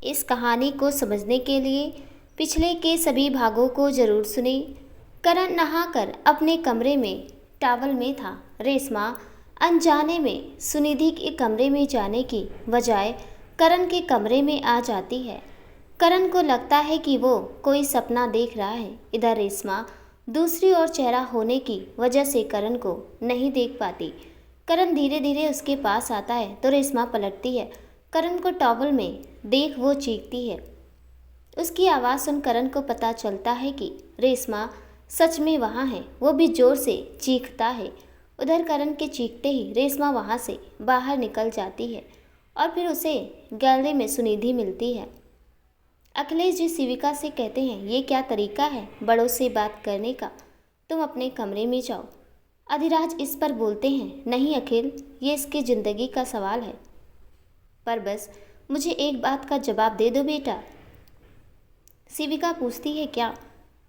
इस कहानी को समझने के लिए पिछले के सभी भागों को जरूर सुने। करण नहाकर अपने कमरे में टॉवल में था। रेशमा अनजाने में सुनिधि के कमरे में जाने की बजाय करण के कमरे में आ जाती है। करण को लगता है कि वो कोई सपना देख रहा है। इधर रेशमा दूसरी ओर चेहरा होने की वजह से करण को नहीं देख पाती। करण धीरे धीरे उसके पास आता है तो रेशमा पलटती है। करण को टॉवल में देख वो चीखती है। उसकी आवाज़ सुन करण को पता चलता है कि रेशमा सच में वहाँ है। वो भी जोर से चीखता है। उधर करण के चीखते ही रेशमा वहाँ से बाहर निकल जाती है और फिर उसे गैलरी में सुनिधि मिलती है। अखिलेश जी शिविका से कहते हैं, ये क्या तरीका है बड़ों से बात करने का, तुम अपने कमरे में जाओ। अधिराज इस पर बोलते हैं, नहीं अखिल, ये इसकी ज़िंदगी का सवाल है, पर बस मुझे एक बात का जवाब दे दो बेटा। शिविका पूछती है, क्या?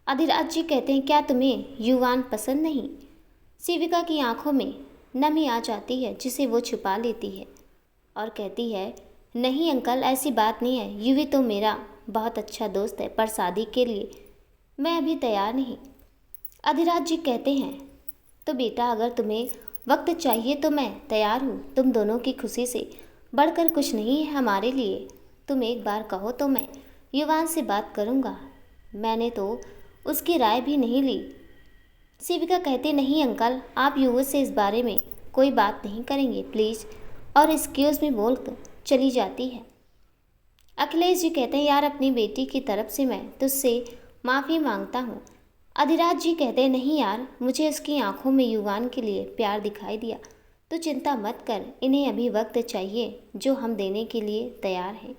अधिराज जी कहते हैं, क्या तुम्हें युवान पसंद नहीं? शिविका की आंखों में नमी आ जाती है जिसे वो छुपा लेती है और कहती है, नहीं अंकल, ऐसी बात नहीं है। युवी तो मेरा बहुत अच्छा दोस्त है, पर शादी के लिए मैं अभी तैयार नहीं। अधिराज जी कहते हैं, तो बेटा अगर तुम्हें वक्त चाहिए तो मैं तैयार हूँ। तुम दोनों की खुशी से बढ़कर कुछ नहीं है हमारे लिए। तुम एक बार कहो तो मैं युवान से बात करूँगा। मैंने तो उसकी राय भी नहीं ली। शिविका कहते, नहीं अंकल, आप युवा से इस बारे में कोई बात नहीं करेंगे प्लीज़, और एक्सक्यूज़ मी बोल कर चली जाती है। अखिलेश जी कहते हैं, यार अपनी बेटी की तरफ से मैं तुझसे माफ़ी मांगता हूँ। अधिराज जी कहते हैं, नहीं यार, मुझे इसकी आंखों में युवान के लिए प्यार दिखाई दिया। तो चिंता मत कर, इन्हें अभी वक्त चाहिए जो हम देने के लिए तैयार हैं।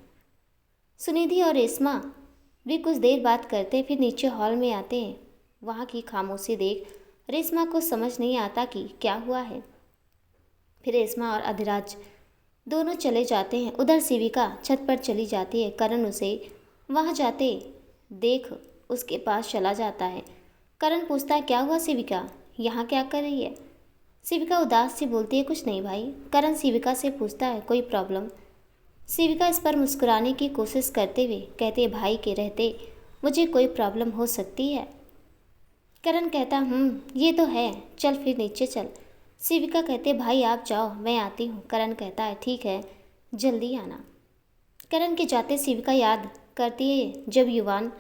सुनिधि और रेशमा भी कुछ देर बात करते फिर नीचे हॉल में आते हैं। वहाँ की खामोशी देख रेशमा को समझ नहीं आता कि क्या हुआ है। फिर रेशमा और अधिराज दोनों चले जाते हैं। उधर शिविका छत पर चली जाती है। करण उसे वहाँ जाते देख उसके पास चला जाता है। करण पूछता है, क्या हुआ शिविका, यहाँ क्या कर रही है? शिविका उदास सी बोलती है, कुछ नहीं भाई। करण शिविका से पूछता है, कोई प्रॉब्लम? शिविका इस पर मुस्कुराने की कोशिश करते हुए कहते, भाई के रहते मुझे कोई प्रॉब्लम हो सकती है? करण कहता, ये तो है, चल फिर नीचे चल। शिविका कहते, भाई आप जाओ, मैं आती हूँ। करण कहता है, ठीक है, जल्दी आना। करण के जाते शिविका याद करती है जब युवान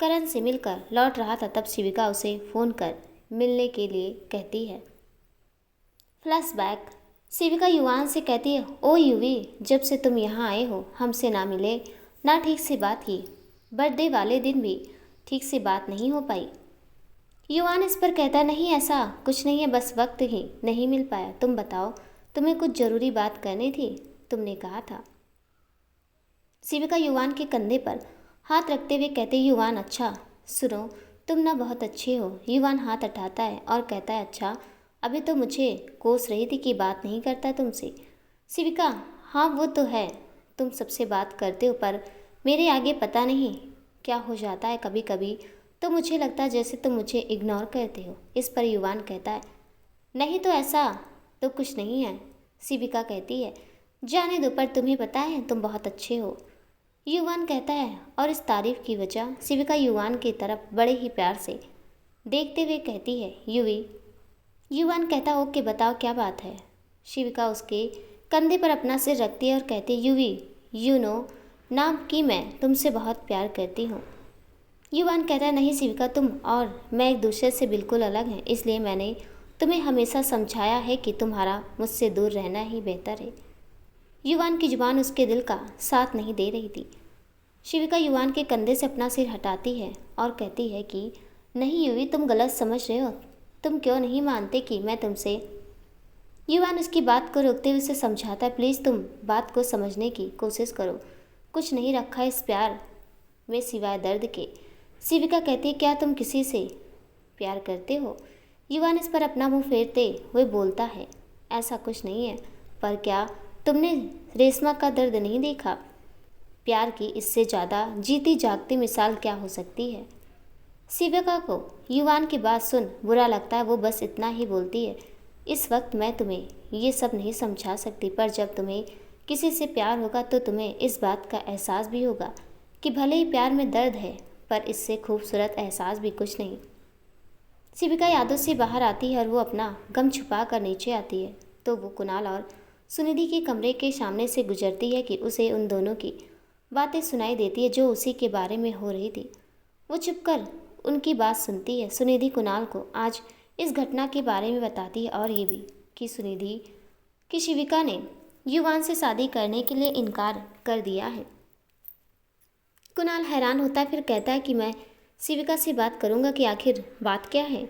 करण से मिलकर लौट रहा था, तब शिविका उसे फ़ोन कर मिलने के लिए कहती है। फ्लैशबैक। शिविका युवान से कहती है, ओ युवी, जब से तुम यहाँ आए हो हमसे ना मिले ना ठीक से बात की, बर्थडे वाले दिन भी ठीक से बात नहीं हो पाई। युवान इस पर कहता, नहीं ऐसा कुछ नहीं है, बस वक्त ही नहीं मिल पाया। तुम बताओ, तुम्हें कुछ ज़रूरी बात करनी थी, तुमने कहा था। शिविका युवान के कंधे पर हाथ रखते हुए कहते, युवान अच्छा सुनो, तुम ना बहुत अच्छे हो। युवान हाथ उठाता है और कहता है, अच्छा, अभी तो मुझे कोस रही थी कि बात नहीं करता तुमसे। शिविका, हाँ वो तो है, तुम सबसे बात करते हो, पर मेरे आगे पता नहीं क्या हो जाता है कभी कभी, तो मुझे लगता है जैसे तुम मुझे इग्नोर करते हो। इस पर युवान कहता है, नहीं तो ऐसा तो कुछ नहीं है। शिविका कहती है, जाने दो, पर तुम्हें पता है तुम बहुत अच्छे हो। युवान कहता है, और इस तारीफ की वजह? शिविका युवान की तरफ बड़े ही प्यार से देखते हुए कहती है, युवी। युवान कहता, ओके बताओ क्या बात है। शिविका उसके कंधे पर अपना सिर रखती है और कहती है, युवी, यू नो नाम कि मैं तुमसे बहुत प्यार करती हूँ। युवान कहता है, नहीं शिविका, तुम और मैं एक दूसरे से बिल्कुल अलग हैं, इसलिए मैंने तुम्हें हमेशा समझाया है कि तुम्हारा मुझसे दूर रहना ही बेहतर है। युवान की जुबान उसके दिल का साथ नहीं दे रही थी। शिविका युवान के कंधे से अपना सिर हटाती है और कहती है कि नहीं युवी, तुम गलत समझ रहे हो, तुम क्यों नहीं मानते कि मैं तुमसे। युवान उसकी बात को रोकते हुए उसे समझाता है, प्लीज़ तुम बात को समझने की कोशिश करो, कुछ नहीं रखा इस प्यार में सिवाय दर्द के। शिविका कहती है, क्या तुम किसी से प्यार करते हो? युवान इस पर अपना मुंह फेरते हुए बोलता है, ऐसा कुछ नहीं है, पर क्या तुमने रेशमा का दर्द नहीं देखा? प्यार की इससे ज़्यादा जीती जागती मिसाल क्या हो सकती है? शिविका को युवान की बात सुन बुरा लगता है। वो बस इतना ही बोलती है, इस वक्त मैं तुम्हें ये सब नहीं समझा सकती, पर जब तुम्हें किसी से प्यार होगा तो तुम्हें इस बात का एहसास भी होगा कि भले ही प्यार में दर्द है, पर इससे खूबसूरत एहसास भी कुछ नहीं। शिविका यादों से बाहर आती है और वो अपना गम छुपा कर नीचे आती है तो वो कुणाल और सुनिधि के कमरे के सामने से गुजरती है कि उसे उन दोनों की बातें सुनाई देती है जो उसी के बारे में हो रही थी। वो चुपकर उनकी बात सुनती है। सुनिधि कुणाल को आज इस घटना के बारे में बताती है और ये भी कि सुनिधि कि शिविका ने युवान से शादी करने के लिए इनकार कर दिया है। कुणाल हैरान होता है, फिर कहता है कि मैं शिविका से बात करूंगा कि आखिर बात क्या है।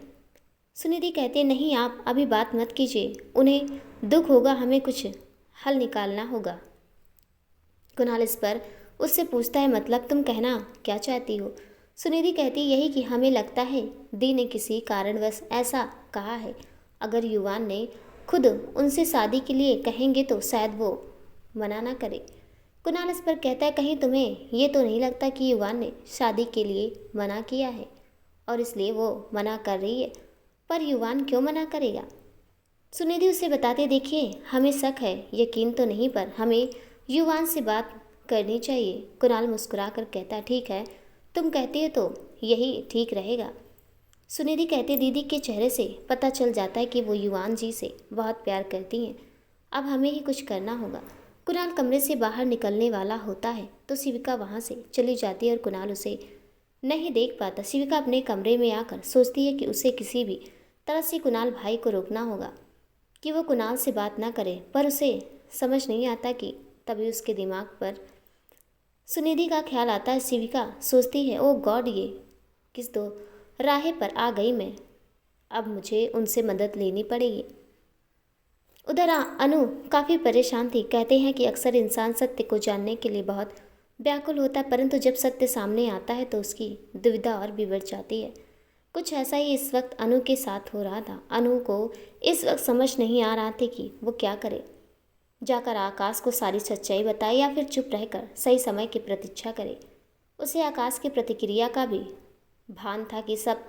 सुनिधि कहती है, नहीं आप अभी बात मत कीजिए, उन्हें दुख होगा, हमें कुछ हल निकालना होगा। कुणाल इस पर उससे पूछता है, मतलब तुम कहना क्या चाहती हो। सुनिधि कहती है, यही कि हमें लगता है दी ने किसी कारणवश ऐसा कहा है। अगर युवान ने खुद उनसे शादी के लिए कहेंगे तो शायद वो मना ना करे। कुणाल इस पर कहता है, कहीं तुम्हें ये तो नहीं लगता कि युवान ने शादी के लिए मना किया है और इसलिए वो मना कर रही है। पर युवान क्यों मना करेगा। सुनिधि उसे बताते, देखिए हमें शक है, यकीन तो नहीं, पर हमें युवान से बात करनी चाहिए। कुणाल मुस्कुरा कर कहता, ठीक है तुम कहती हो तो यही ठीक रहेगा। सुनिधि कहते, दीदी के चेहरे से पता चल जाता है कि वो युवान जी से बहुत प्यार करती हैं। अब हमें ही कुछ करना होगा। कुणाल कमरे से बाहर निकलने वाला होता है तो शिविका वहाँ से चली जाती है और कुणाल उसे नहीं देख पाता। शिविका अपने कमरे में आकर सोचती है कि उसे किसी भी तरह से कुणाल भाई को रोकना होगा कि वो कुणाल से बात ना करे, पर उसे समझ नहीं आता कि तभी उसके दिमाग पर सुनिधि का ख्याल आता है। शिविका सोचती है, ओ गॉड, ये किस दो राह पर आ गई मैं, अब मुझे उनसे मदद लेनी पड़ेगी। उधर अनु काफ़ी परेशान थी। कहते हैं कि अक्सर इंसान सत्य को जानने के लिए बहुत व्याकुल होता है, परंतु जब सत्य सामने आता है तो उसकी दुविधा और भी बढ़ जाती है। कुछ ऐसा ही इस वक्त अनु के साथ हो रहा था। अनु को इस वक्त समझ नहीं आ रहा था कि वो क्या करे, जाकर आकाश को सारी सच्चाई बताए या फिर चुप रहकर सही समय की प्रतीक्षा करे। उसे आकाश की प्रतिक्रिया का भी भान था कि सब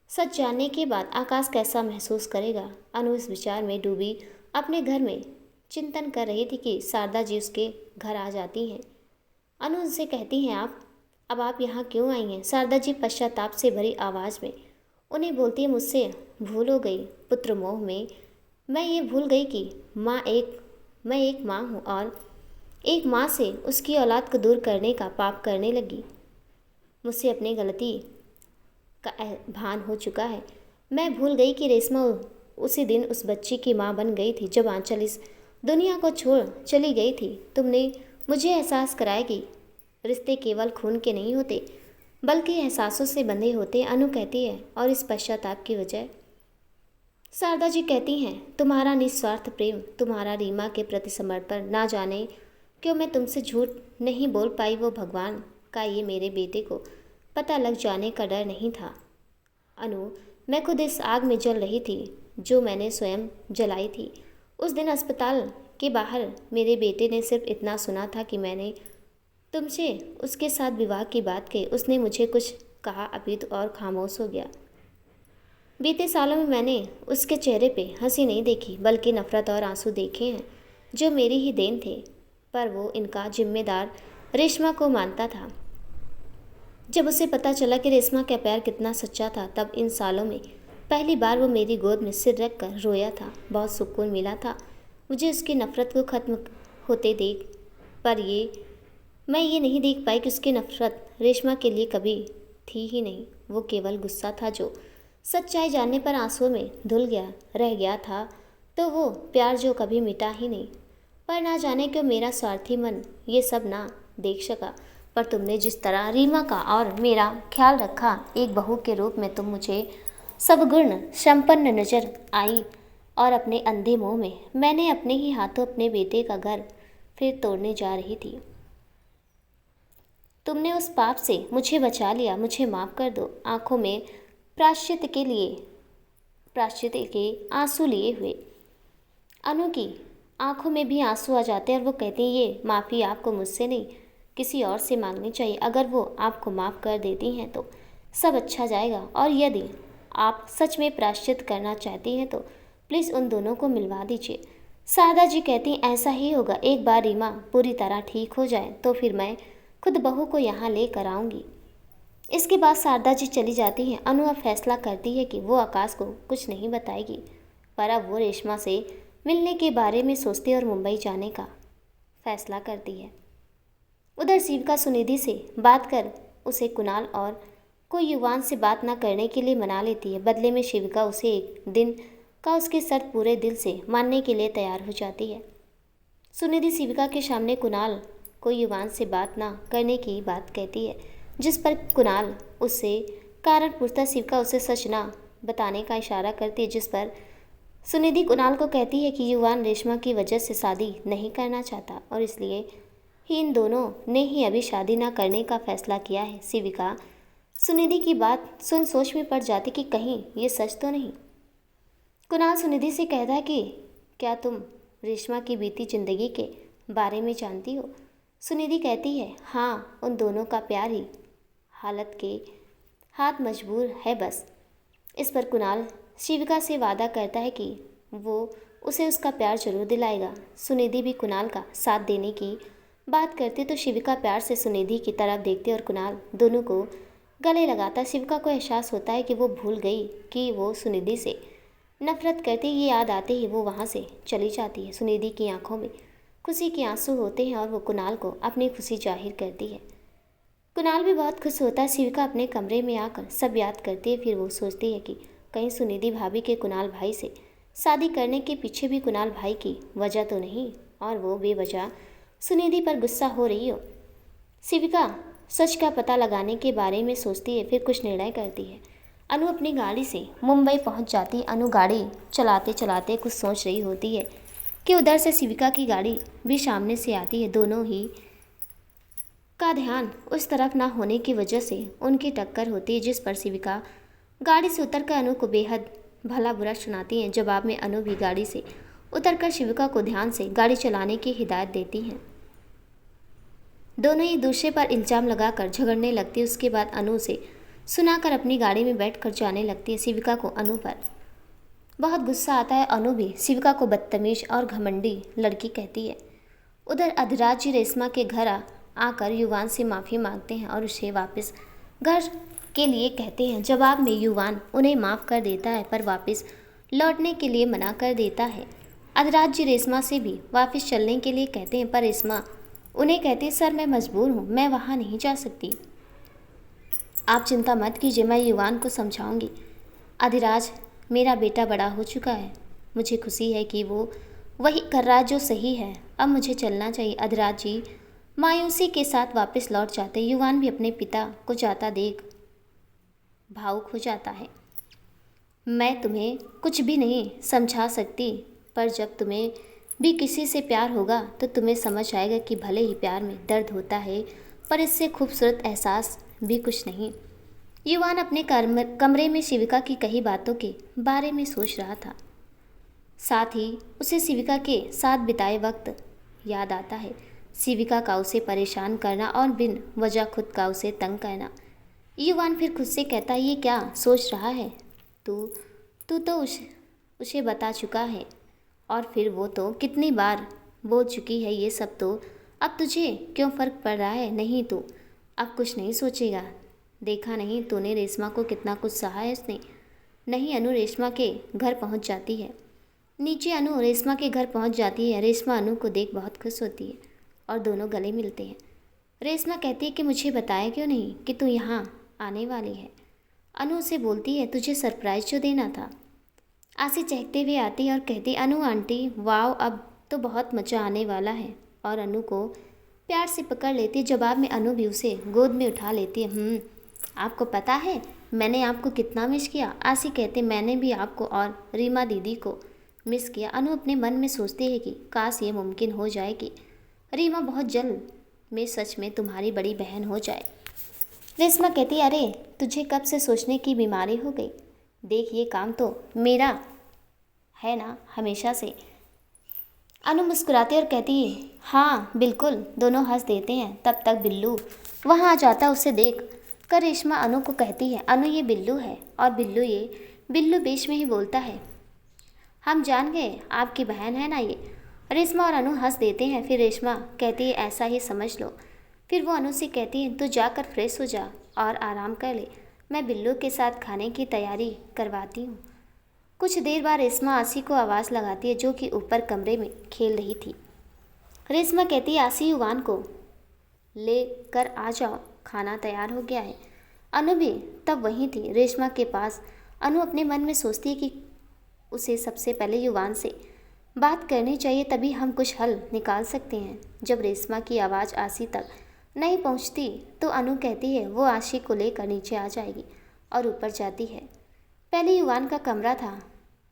सच जानने के बाद आकाश कैसा महसूस करेगा। अनु इस विचार में डूबी अपने घर में चिंतन कर रही थी कि शारदा जी उसके घर आ जाती हैं। अनु उनसे कहती हैं, आप यहाँ क्यों आई हैं। शारदा जी पश्चाताप से भरी आवाज़ में उन्हें बोलती है, मुझसे भूल हो गई पुत्र मोह में। मैं ये भूल गई कि मैं एक माँ हूँ और एक माँ से उसकी औलाद को दूर करने का पाप करने लगी। मुझसे अपनी गलती का भान हो चुका है। मैं भूल गई कि रेशमा उसी दिन उस बच्ची की माँ बन गई थी जब आंचल इस दुनिया को छोड़ चली गई थी। तुमने मुझे एहसास कराया कि रिश्ते केवल खून के नहीं होते बल्कि एहसासों से बंधे होते। अनु कहती है, और इस पश्चाताप की वजह शारदा जी कहती हैं, तुम्हारा निस्वार्थ प्रेम, तुम्हारा रीमा के प्रति समर्पण। ना जाने क्यों मैं तुमसे झूठ नहीं बोल पाई। वो भगवान का ये मेरे बेटे को पता लग जाने का डर नहीं था। अनु, मैं खुद इस आग में जल रही थी जो मैंने स्वयं जलाई थी। उस दिन अस्पताल के बाहर मेरे बेटे ने सिर्फ इतना सुना था कि मैंने तुमसे उसके साथ विवाह की बात कही। उसने मुझे कुछ कहा अभी तो और खामोश हो गया। बीते सालों में मैंने उसके चेहरे पे हंसी नहीं देखी बल्कि नफरत और आंसू देखे हैं जो मेरी ही देन थे, पर वो इनका जिम्मेदार रेशमा को मानता था। जब उसे पता चला कि रेशमा का प्यार कितना सच्चा था, तब इन सालों में पहली बार वो मेरी गोद में सिर रख कर रोया था। बहुत सुकून मिला था मुझे उसकी नफ़रत को ख़त्म होते देख, पर मैं ये नहीं देख पाई कि उसकी नफ़रत रेशमा के लिए कभी थी ही नहीं। वो केवल गुस्सा था जो सच्चाई जानने पर आंसुओं में धुल गया रह गया था, तो वो प्यार जो कभी मिटा ही नहीं। पर ना जाने क्यों मेरा स्वार्थी मन ये सब ना देख सका। पर तुमने जिस तरह रीमा का और मेरा ख्याल रखा, एक बहू के रूप में तुम मुझे सद्गुण संपन्न नजर आई और अपने अंधे मोह में मैंने अपने ही हाथों अपने बेटे का घर फिर तोड़ने जा रही थी। तुमने उस पाप से मुझे बचा लिया, मुझे माफ़ कर दो। आंखों में प्रायश्चित के आंसू लिए हुए अनु की आंखों में भी आंसू आ जाते हैं और वो कहती हैं, ये माफ़ी आपको मुझसे नहीं किसी और से मांगनी चाहिए। अगर वो आपको माफ़ कर देती हैं तो सब अच्छा जाएगा, और यदि आप सच में प्रायश्चित करना चाहती हैं तो प्लीज़ उन दोनों को मिलवा दीजिए। शारदा जी कहती हैं, ऐसा ही होगा। एक बार रीमा पूरी तरह ठीक हो जाए तो फिर मैं खुद बहू को यहाँ लेकर आऊँगी। इसके बाद शारदा जी चली जाती हैं। अनु अब फैसला करती है कि वो आकाश को कुछ नहीं बताएगी, पर अब वो रेशमा से मिलने के बारे में सोचती और मुंबई जाने का फैसला करती है। उधर शिविका सुनिधि से बात कर उसे कुणाल और कोई युवान से बात न करने के लिए मना लेती है। बदले में शिविका उसे एक दिन का उसकी शर्त पूरे दिल से मानने के लिए तैयार हो जाती है। सुनिधि शिविका के सामने कुणाल को युवान से बात न करने की बात कहती है, जिस पर कुणाल उससे कारण पूछता। शिविका उसे सच ना बताने का इशारा करती है, जिस पर सुनिधि कुणाल को कहती है कि युवान रेशमा की वजह से शादी नहीं करना चाहता और इसलिए ही इन दोनों ने ही अभी शादी ना करने का फैसला किया है। शिविका सुनिधि की बात सुन सोच में पड़ जाती कि कहीं ये सच तो नहीं। कुणाल सुनिधि से कहता है कि क्या तुम रेशमा की बीती जिंदगी के बारे में जानती हो? सुनिधि कहती है, हाँ, उन दोनों का प्यार ही हालत के हाथ मजबूर है बस। इस पर कुणाल शिविका से वादा करता है कि वो उसे उसका प्यार जरूर दिलाएगा। सुनिधि भी कुणाल का साथ देने की बात करती तो शिविका प्यार से सुनिधि की तरफ देखती और कुणाल दोनों को गले लगाता। शिविका को एहसास होता है कि वो भूल गई कि वो सुनिधि से नफरत करती। ये याद आते ही वो वहाँ से चली जाती है। सुनिधि की आंखों में खुशी के आंसू होते हैं और वो कुणाल को अपनी खुशी जाहिर करती है। कुणाल भी बहुत खुश होता है। शिविका अपने कमरे में आकर सब याद करती है। फिर वो सोचती है कि कहीं सुनिधि भाभी के कुणाल भाई से शादी करने के पीछे भी कुणाल भाई की वजह तो नहीं और वो बेवजह सुनिधि पर गुस्सा हो रही हो। शिविका सच का पता लगाने के बारे में सोचती है, फिर कुछ निर्णय करती है। अनु अपनी गाड़ी से मुंबई पहुंच जाती है। अनु गाड़ी चलाते चलाते कुछ सोच रही होती है कि उधर से शिविका की गाड़ी भी सामने से आती है। दोनों ही का ध्यान उस तरफ ना होने की वजह से उनकी टक्कर होती है, जिस पर शिविका गाड़ी से उतरकर अनु को बेहद भला बुरा सुनाती है। जवाब में अनु भी गाड़ी से उतरकर शिविका को ध्यान से गाड़ी चलाने की हिदायत देती हैं। दोनों एक दूसरे पर इल्ज़ाम लगाकर झगड़ने लगती है। उसके बाद अनु से सुनाकर अपनी गाड़ी में बैठकर जाने लगती है। शिविका को अनु पर बहुत गुस्सा आता है। अनु भी शिविका को बदतमीज और घमंडी लड़की कहती है। उधर अधिराज जी रेशमा के घर आकर युवान से माफ़ी मांगते हैं और उसे वापस घर के लिए कहते हैं। जवाब में युवान उन्हें माफ़ कर देता है, पर वापस लौटने के लिए मना कर देता है। अधिराज जी रेशमा से भी वापस चलने के लिए कहते हैं, पर रेशमा उन्हें कहती, सर मैं मजबूर हूँ, मैं वहाँ नहीं जा सकती। आप चिंता मत कीजिए, मैं युवान को समझाऊंगी। अधिराज, मेरा बेटा बड़ा हो चुका है, मुझे खुशी है कि वो वही कर रहा है जो सही है, अब मुझे चलना चाहिए। अधिराज जी मायूसी के साथ वापस लौट जाते। युवान भी अपने पिता को जाता देख भावुक हो जाता है। मैं तुम्हें कुछ भी नहीं समझा सकती, पर जब तुम्हें भी किसी से प्यार होगा तो तुम्हें समझ आएगा कि भले ही प्यार में दर्द होता है, पर इससे खूबसूरत एहसास भी कुछ नहीं। युवान अपने कमरे में शिविका की कही बातों के बारे में सोच रहा था। साथ ही उसे शिविका के साथ बिताए वक्त याद आता है। शिविका का उसे परेशान करना और बिन वजह खुद का उसे तंग करना। युवान फिर खुद से कहता, ये क्या सोच रहा है तू तो उसे बता चुका है, और फिर वो तो कितनी बार बोल चुकी है ये सब, तो अब तुझे क्यों फ़र्क पड़ रहा है? नहीं, तू अब कुछ नहीं सोचेगा। देखा नहीं तूने रेशमा को कितना कुछ सहा है उसने। नहीं, अनु रेशमा के घर पहुंच जाती है। नीचे अनु रेशमा के घर पहुंच जाती है। रेशमा अनु को देख बहुत खुश होती है और दोनों गले मिलते हैं। रेशमा कहती है कि मुझे बताया क्यों नहीं कि तू यहाँ आने वाली है। अनु उसे बोलती है, तुझे सरप्राइज जो देना था। आशी चहकते हुए आती है और कहती, अनु आंटी, वाव, अब तो बहुत मज़ा आने वाला है, और अनु को प्यार से पकड़ लेती है। जवाब में अनु भी उसे गोद में उठा लेती है। आपको पता है मैंने आपको कितना मिस किया? आशी कहते, मैंने भी आपको और रीमा दीदी को मिस किया। अनु अपने मन में सोचती है कि काश ये मुमकिन हो जाए कि रीमा बहुत जल्द में सच में तुम्हारी बड़ी बहन हो जाए। रेशमा कहती, अरे तुझे कब से सोचने की बीमारी हो गई? देख, ये काम तो मेरा है ना हमेशा से। अनु मुस्कुराती और कहती है, हाँ बिल्कुल। दोनों हंस देते हैं। तब तक बिल्लू वहाँ आ जाता। उसे देख कर रेशमा अनु को कहती है, अनु ये बिल्लू है, और बिल्लू बीच में ही बोलता है, हम जान गए आपकी बहन है ना ये। रेशमा और अनु हंस देते हैं। फिर रेशमा कहती है, ऐसा ही समझ लो, फिर वो अनु से कहती है, तू जाकर फ्रेश हो जा और आराम कर ले, मैं बिल्लू के साथ खाने की तैयारी करवाती हूँ। कुछ देर बाद रेशमा आशी को आवाज़ लगाती है जो कि ऊपर कमरे में खेल रही थी। रेशमा कहती है, आशी युवान को ले कर आ जाओ, खाना तैयार हो गया है। अनु भी तब वहीं थी रेशमा के पास। अनु अपने मन में सोचती है कि उसे सबसे पहले युवान से बात करनी चाहिए, तभी हम कुछ हल निकाल सकते हैं। जब रेशमा की आवाज़ आशी तक नहीं पहुंचती तो अनु कहती है वो आशी को लेकर नीचे आ जाएगी और ऊपर जाती है। पहले युवान का कमरा था,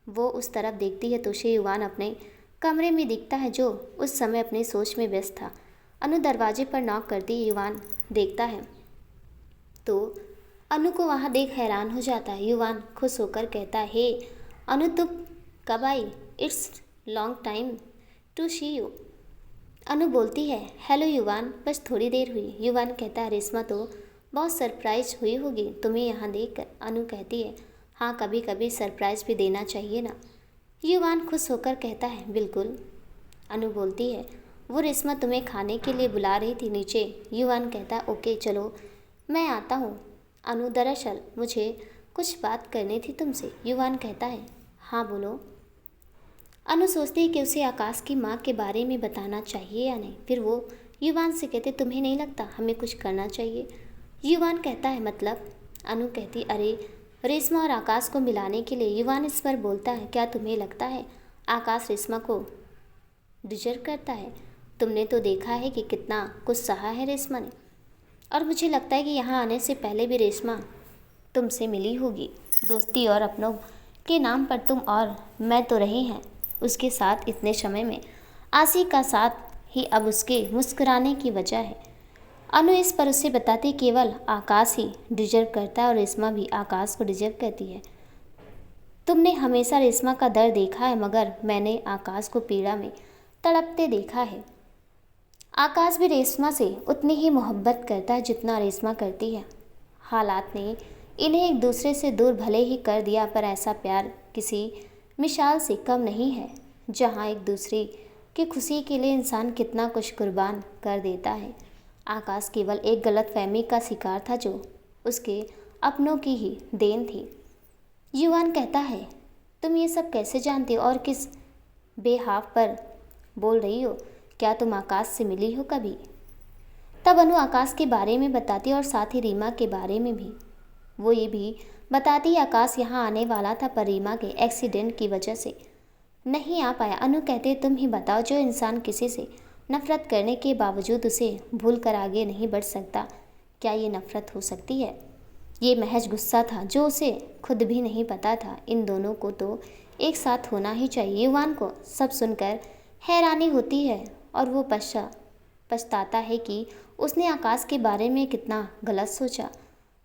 वो उस तरफ देखती है तो उसे युवान अपने कमरे में दिखता है जो उस समय अपनी सोच में व्यस्त था। अनु दरवाजे पर नॉक करती है, युवान देखता है तो अनु को वहाँ देख हैरान हो जाता है। युवान खुश होकर कहता है, हे अनु तुम कब आई, it's long time to see you. Anu बोलती है, हेलो युवान, बस थोड़ी देर हुई। युवान कहता है, रेशमा तो बहुत सरप्राइज हुई होगी तुम्हें यहाँ देखकर। अनु कहती है, हाँ कभी कभी सरप्राइज भी देना चाहिए ना। युवान खुश होकर कहता है, बिल्कुल। अनु बोलती है, वो रेशमा तुम्हें खाने के लिए बुला रही थी नीचे। युवान कहता है, ओके चलो मैं आता हूँ। अनु, दरअसल मुझे कुछ बात करनी थी तुमसे। युवान कहता है, हाँ बोलो। अनु सोचती है कि उसे आकाश की माँ के बारे में बताना चाहिए या नहीं। फिर वो युवान से कहते, तुम्हें नहीं लगता हमें कुछ करना चाहिए? युवान कहता है, मतलब? अनु कहती, अरे रेशमा और आकाश को मिलाने के लिए। युवान इस पर बोलता है, क्या तुम्हें लगता है आकाश रेशमा को डिजर्व करता है? तुमने तो देखा है कि कितना कुछ सहा है रेशमा ने, और मुझे लगता है कि यहाँ आने से पहले भी रेशमा तुमसे मिली होगी। दोस्ती और अपनों के नाम पर तुम और मैं तो रहे हैं उसके साथ इतने समय में। आशी का साथ ही अब उसके मुस्कुराने की वजह है। अनु इस पर उसे बताती, केवल आकाश ही डिजर्व करता है और रेशमा भी आकाश को डिजर्व करती है। तुमने हमेशा रेशमा का दर्द देखा है, मगर मैंने आकाश को पीड़ा में तड़पते देखा है। आकाश भी रेशमा से उतनी ही मोहब्बत करता है जितना रेशमा करती है। हालात ने इन्हें एक दूसरे से दूर भले ही कर दिया, पर ऐसा प्यार किसी मिसाल से कम नहीं है जहाँ एक दूसरे की खुशी के लिए इंसान कितना कुछ कुर्बान कर देता है। आकाश केवल एक गलतफहमी का शिकार था जो उसके अपनों की ही देन थी। युवान कहता है, तुम ये सब कैसे जानते हो और किस बेहाफ पर बोल रही हो? क्या तुम आकाश से मिली हो कभी? तब अनु आकाश के बारे में बताती और साथ ही रीमा के बारे में भी। वो ये भी बताती आकाश यहाँ आने वाला था, पर रीमा के एक्सीडेंट की वजह से नहीं आ पाया। अनु कहते, तुम ही बताओ, जो इंसान किसी से नफरत करने के बावजूद उसे भूल कर आगे नहीं बढ़ सकता, क्या ये नफरत हो सकती है? ये महज गुस्सा था जो उसे खुद भी नहीं पता था। इन दोनों को तो एक साथ होना ही चाहिए। युवान को सब सुनकर हैरानी होती है और वो पछताता है कि उसने आकाश के बारे में कितना गलत सोचा।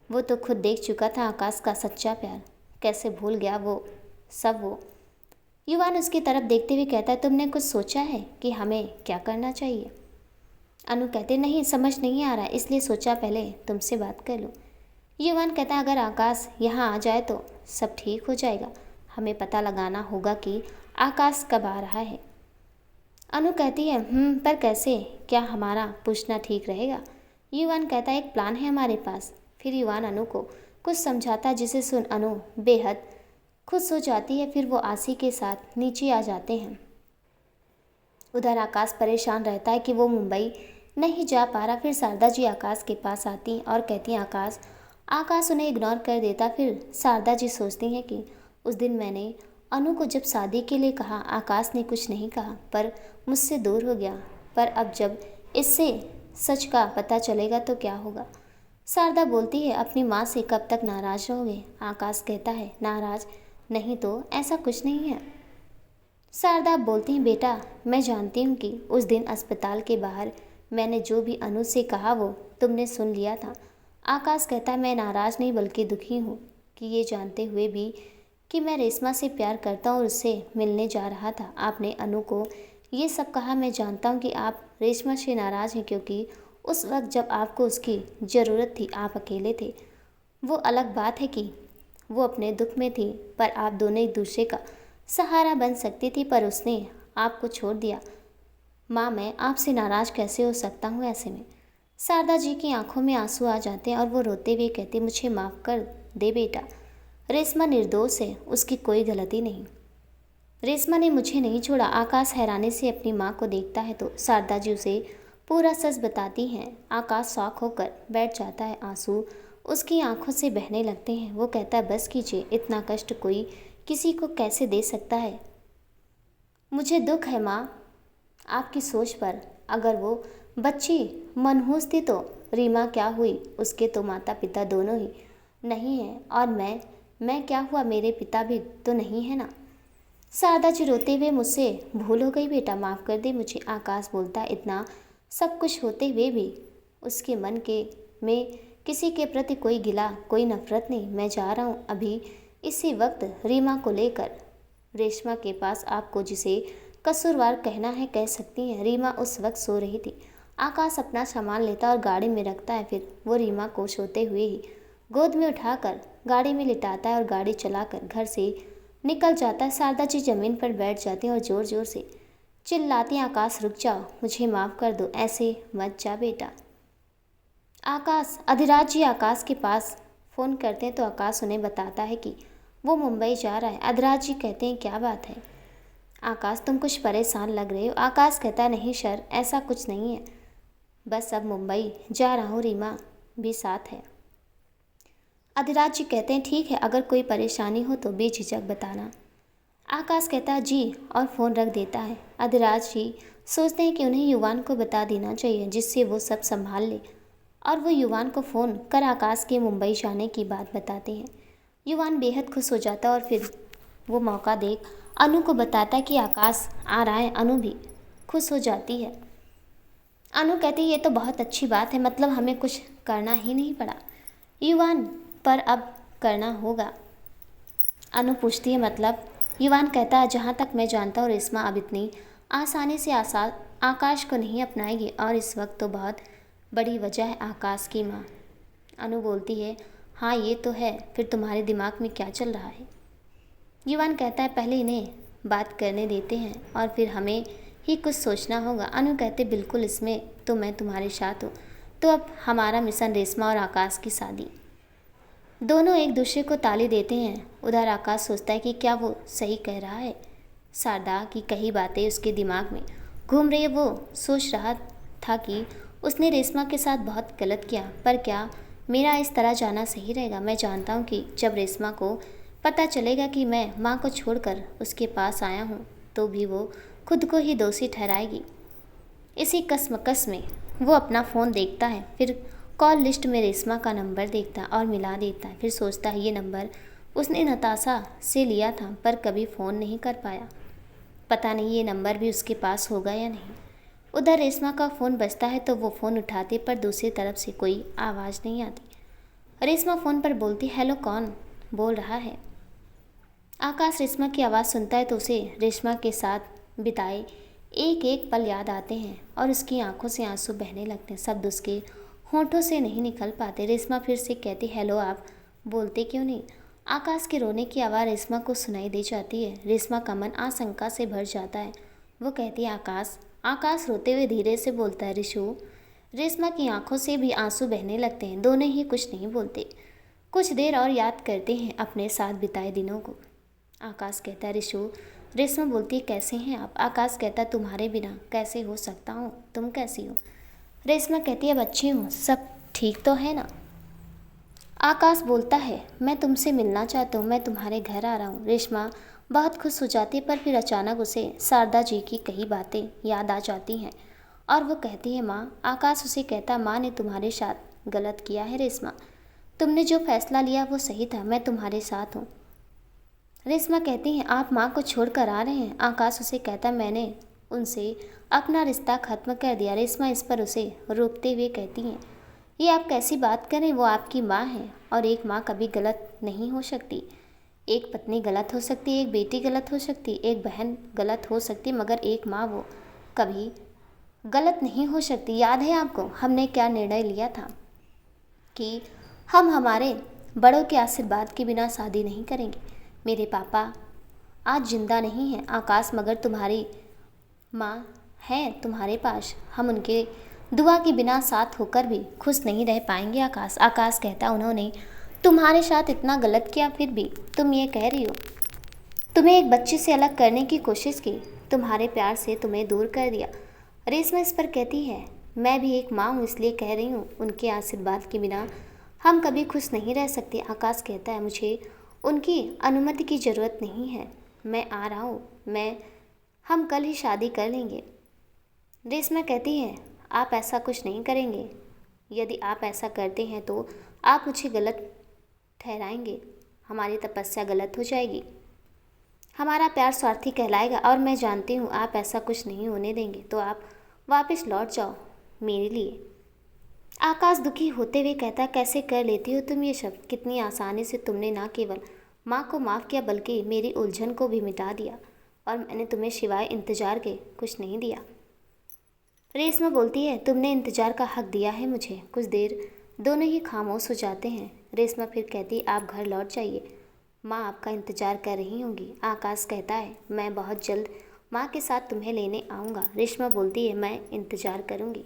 वो तो खुद देख चुका था आकाश का सच्चा प्यार, कैसे भूल गया वो सब। वो युवान उसकी तरफ देखते हुए कहता है, तुमने कुछ सोचा है कि हमें क्या करना चाहिए? अनु कहते, नहीं, समझ नहीं आ रहा, इसलिए सोचा पहले तुमसे बात कर लूँ। युवान कहता है, अगर आकाश यहाँ आ जाए तो सब ठीक हो जाएगा। हमें पता लगाना होगा कि आकाश कब आ रहा है। अनु कहती है, पर कैसे? क्या हमारा पूछना ठीक रहेगा? युवान कहता है, एक प्लान है हमारे पास। फिर युवान अनु को कुछ समझाता है जिसे सुन अनु बेहद खुश हो जाती है। फिर वो आशी के साथ नीचे आ जाते हैं। उधर आकाश परेशान रहता है कि वो मुंबई नहीं जा पा रहा। फिर शारदा जी आकाश के पास आती और कहती हैं, आकाश उन्हें इग्नोर कर देता। फिर शारदा जी सोचती हैं कि उस दिन मैंने अनु को जब शादी के लिए कहा, आकाश ने कुछ नहीं कहा पर मुझसे दूर हो गया। पर अब जब इससे सच का पता चलेगा तो क्या होगा? शारदा बोलती है, अपनी माँ से कब तक नाराज रहोगे? आकाश कहता है, नाराज नहीं तो ऐसा कुछ नहीं है। शारदा बोलती हैं, बेटा मैं जानती हूँ कि उस दिन अस्पताल के बाहर मैंने जो भी अनु से कहा वो तुमने सुन लिया था। आकाश कहता है, मैं नाराज़ नहीं बल्कि दुखी हूँ कि ये जानते हुए भी कि मैं रेशमा से प्यार करता हूँ और उससे मिलने जा रहा था। आपने अनु को ये सब कहा। मैं जानता हूँ कि आप रेशमा से नाराज़ हैं क्योंकि उस वक्त जब आपको उसकी ज़रूरत थी आप अकेले थे। वो अलग बात है कि वो अपने दुख में थी, पर आप दोनों एक दूसरे का सहारा बन सकती थी, पर उसने आपको छोड़ दिया। माँ, मैं आपसे नाराज़ कैसे हो सकता हूँ ऐसे में? शारदा जी की आंखों में आंसू आ जाते हैं और वो रोते हुए कहती, मुझे माफ़ कर दे बेटा, रेशमा निर्दोष है, उसकी कोई गलती नहीं। रेशमा ने मुझे नहीं छोड़ा। आकाश हैरानी से अपनी माँ को देखता है तो शारदा जी उसे पूरा सच बताती हैं। आकाश शॉक होकर बैठ जाता है, आंसू उसकी आंखों से बहने लगते हैं। वो कहता है, बस कीजिए, इतना कष्ट कोई किसी को कैसे दे सकता है। मुझे दुख है माँ आपकी सोच पर। अगर वो बच्ची मनहूस थी तो रीमा क्या हुई, उसके तो माता पिता दोनों ही नहीं हैं। और मैं क्या हुआ, मेरे पिता भी तो नहीं है ना। शारदा जी रोते हुए, मुझसे भूल हो गई बेटा, माफ़ कर दे मुझे। आकाश बोलता है, इतना सब कुछ होते हुए भी उसके मन के में किसी के प्रति कोई गिला, कोई नफरत नहीं। मैं जा रहा हूँ अभी इसी वक्त रीमा को लेकर रेशमा के पास। आपको जिसे कसूरवार कहना है कह सकती हैं। रीमा उस वक्त सो रही थी। आकाश अपना सामान लेता और गाड़ी में रखता है। फिर वो रीमा को सोते हुए ही गोद में उठाकर गाड़ी में लिटाता है और गाड़ी चलाकर घर से निकल जाता है। शारदा जी जमीन पर बैठ जाती हैं और ज़ोर ज़ोर से चिल्लाती हैं, आकाश रुक जाओ, मुझे माफ़ कर दो, ऐसे मत जा बेटा। आकाश अधिराज जी आकाश के पास फ़ोन करते हैं तो आकाश उन्हें बताता है कि वो मुंबई जा रहा है। अधिराज जी कहते हैं, क्या बात है आकाश, तुम कुछ परेशान लग रहे हो। आकाश कहता है, नहीं सर, ऐसा कुछ नहीं है, बस अब मुंबई जा रहा हूँ, रीमा भी साथ है। अधिराज जी कहते हैं, ठीक है, अगर कोई परेशानी हो तो बेझिझक बताना। आकाश कहता है, जी, और फ़ोन रख देता है। अधिराज जी सोचते हैं कि उन्हें युवान को बता देना चाहिए जिससे वो सब संभाल ले, और वो युवान को फ़ोन कर आकाश के मुंबई जाने की बात बताते हैं। युवान बेहद खुश हो जाता है और फिर वो मौका देख अनु को बताता है कि आकाश आ रहा है। अनु भी खुश हो जाती है। अनु कहती है, ये तो बहुत अच्छी बात है, मतलब हमें कुछ करना ही नहीं पड़ा। युवान, पर अब करना होगा। अनु पूछती है, मतलब? युवान कहता है, जहाँ तक मैं जानता हूँ रेशमा अब इतनी आसानी से आकाश को नहीं अपनाएगी, और इस वक्त तो बहुत बड़ी वजह है आकाश की माँ। अनु बोलती है, हाँ ये तो है, फिर तुम्हारे दिमाग में क्या चल रहा है? युवान कहता है, पहले इन्हें बात करने देते हैं और फिर हमें ही कुछ सोचना होगा। अनु कहते, बिल्कुल, इसमें तो मैं तुम्हारे साथ हूँ। तो अब हमारा मिशन रेशमा और आकाश की शादी। दोनों एक दूसरे को ताली देते हैं। उधर आकाश सोचता है कि क्या वो सही कह रहा है। शारदा की कई बातें उसके दिमाग में घूम रही है। वो सोच रहा था कि उसने रेशमा के साथ बहुत गलत किया, पर क्या मेरा इस तरह जाना सही रहेगा? मैं जानता हूँ कि जब रेशमा को पता चलेगा कि मैं माँ को छोड़कर उसके पास आया हूँ तो भी वो खुद को ही दोषी ठहराएगी। इसी कश्मकश में वो अपना फ़ोन देखता है, फिर कॉल लिस्ट में रेशमा का नंबर देखता और मिला देता है। फिर सोचता है, ये नंबर उसने नताशा से लिया था पर कभी फ़ोन नहीं कर पाया, पता नहीं ये नंबर भी उसके पास होगा या नहीं। उधर रेशमा का फ़ोन बजता है तो वो फ़ोन उठाती पर दूसरी तरफ से कोई आवाज़ नहीं आती। रेशमा फ़ोन पर बोलती, हेलो, कौन बोल रहा है? आकाश रेशमा की आवाज़ सुनता है तो उसे रेशमा के साथ बिताए एक एक पल याद आते हैं और उसकी आंखों से आंसू बहने लगते हैं। शब्द उसके होंठों से नहीं निकल पाते। रेशमा फिर से कहती, हेलो, आप बोलते क्यों नहीं? आकाश के रोने की आवाज़ रेशमा को सुनाई दे जाती है। रेशमा का मन आशंका से भर जाता है। वो कहती है, आकाश। आकाश रोते हुए धीरे से बोलता है, रिशु। रेशमा की आंखों से भी आंसू बहने लगते हैं। दोनों ही कुछ नहीं बोलते। कुछ देर और याद करते हैं अपने साथ बिताए दिनों को। आकाश कहता है, रिशु। रेशमा बोलती है, कैसे हैं आप? आकाश कहता है, तुम्हारे बिना कैसे हो सकता हूँ, तुम कैसी हो? रेशमा कहती है, अब अच्छी हूँ, सब ठीक तो है ना? आकाश बोलता है, मैं तुमसे मिलना चाहता हूँ, मैं तुम्हारे घर आ रहा हूँ। रेशमा बहुत खुश हो जाती है पर फिर अचानक उसे शारदा जी की कई बातें याद आ जाती हैं और वो कहती है, माँ। आकाश उसे कहता, माँ ने तुम्हारे साथ गलत किया है रेशमा, तुमने जो फैसला लिया वो सही था, मैं तुम्हारे साथ हूँ। रेशमा कहती हैं, आप माँ को छोड़कर आ रहे हैं? आकाश उसे कहता, मैंने उनसे अपना रिश्ता ख़त्म कर दिया। रेशमा इस पर उसे रोकते हुए कहती हैं, ये आप कैसी बात करें, वो आपकी माँ है और एक माँ कभी गलत नहीं हो सकती। एक पत्नी गलत हो सकती है, एक बेटी गलत हो सकती, एक बहन गलत हो सकती, मगर एक माँ वो कभी गलत नहीं हो सकती। याद है आपको हमने क्या निर्णय लिया था कि हम हमारे बड़ों के आशीर्वाद के बिना शादी नहीं करेंगे। मेरे पापा आज जिंदा नहीं हैं आकाश, मगर तुम्हारी माँ है तुम्हारे पास, हम उनके दुआ के बिना साथ होकर भी खुश नहीं रह पाएंगे आकाश। आकाश कहता उन्होंने तुम्हारे साथ इतना गलत किया, फिर भी तुम ये कह रही हो। तुम्हें एक बच्चे से अलग करने की कोशिश की, तुम्हारे प्यार से तुम्हें दूर कर दिया। रेशमा इस पर कहती है मैं भी एक माँ हूँ, इसलिए कह रही हूँ उनके आशीर्वाद के बिना हम कभी खुश नहीं रह सकते। आकाश कहता है मुझे उनकी अनुमति की ज़रूरत नहीं है, मैं आ रहा हूँ, हम कल ही शादी कर लेंगे। रेशमा कहती है आप ऐसा कुछ नहीं करेंगे, यदि आप ऐसा करते हैं तो आप मुझे गलत ठहराएंगे, हमारी तपस्या गलत हो जाएगी, हमारा प्यार स्वार्थी कहलाएगा और मैं जानती हूँ आप ऐसा कुछ नहीं होने देंगे, तो आप वापस लौट जाओ मेरे लिए। आकाश दुखी होते हुए कहता कैसे कर लेती हो तुम ये सब, कितनी आसानी से तुमने ना केवल माँ को माफ़ किया बल्कि मेरी उलझन को भी मिटा दिया, और मैंने तुम्हें सिवाय इंतज़ार के कुछ नहीं दिया। रेशमा बोलती है तुमने इंतज़ार का हक दिया है मुझे। कुछ देर दोनों ही खामोश हो जाते हैं। रेशमा फिर कहती आप घर लौट जाइए, माँ आपका इंतज़ार कर रही होंगी। आकाश कहता है मैं बहुत जल्द माँ के साथ तुम्हें लेने आऊँगा। रेशमा बोलती है मैं इंतज़ार करूँगी।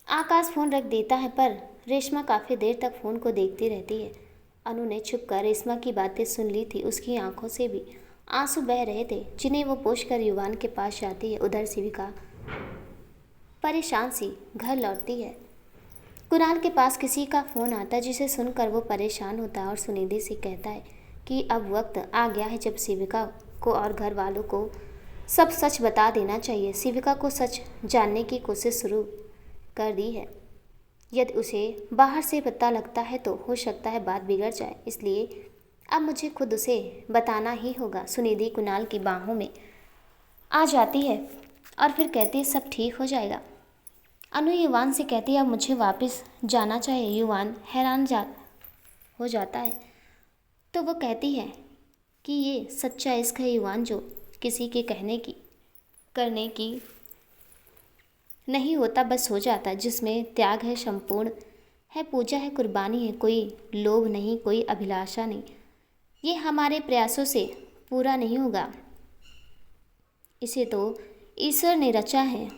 आकाश फ़ोन रख देता है, पर रेशमा काफ़ी देर तक फ़ोन को देखती रहती है। अनु ने छुप कर रेशमा की बातें सुन ली थी, उसकी आंखों से भी आंसू बह रहे थे जिन्हें वो पोंछ कर युवान के पास जाती है। उधर शिविका परेशान सी घर लौटती है। कुणाल के पास किसी का फ़ोन आता है जिसे सुनकर वो परेशान होता है और सुनिधि से कहता है कि अब वक्त आ गया है जब शिविका को और घर वालों को सब सच बता देना चाहिए। शिविका को सच जानने की कोशिश शुरू कर दी है, यदि उसे बाहर से पता लगता है तो हो सकता है बात बिगड़ जाए, इसलिए अब मुझे खुद उसे बताना ही होगा। सुनिधि कुणाल की बाहों में आ जाती है और फिर कहती है सब ठीक हो जाएगा। अनु युवान से कहती है अब मुझे वापस जाना चाहिए। युवान हैरान हो जाता है तो वो कहती है कि ये सच्चा इश्क है युवान, जो किसी के करने की नहीं होता, बस हो जाता, जिसमें त्याग है, संपूर्ण है, पूजा है, कुर्बानी है, कोई लोभ नहीं, कोई अभिलाषा नहीं। ये हमारे प्रयासों से पूरा नहीं होगा, इसे तो ईश्वर ने रचा है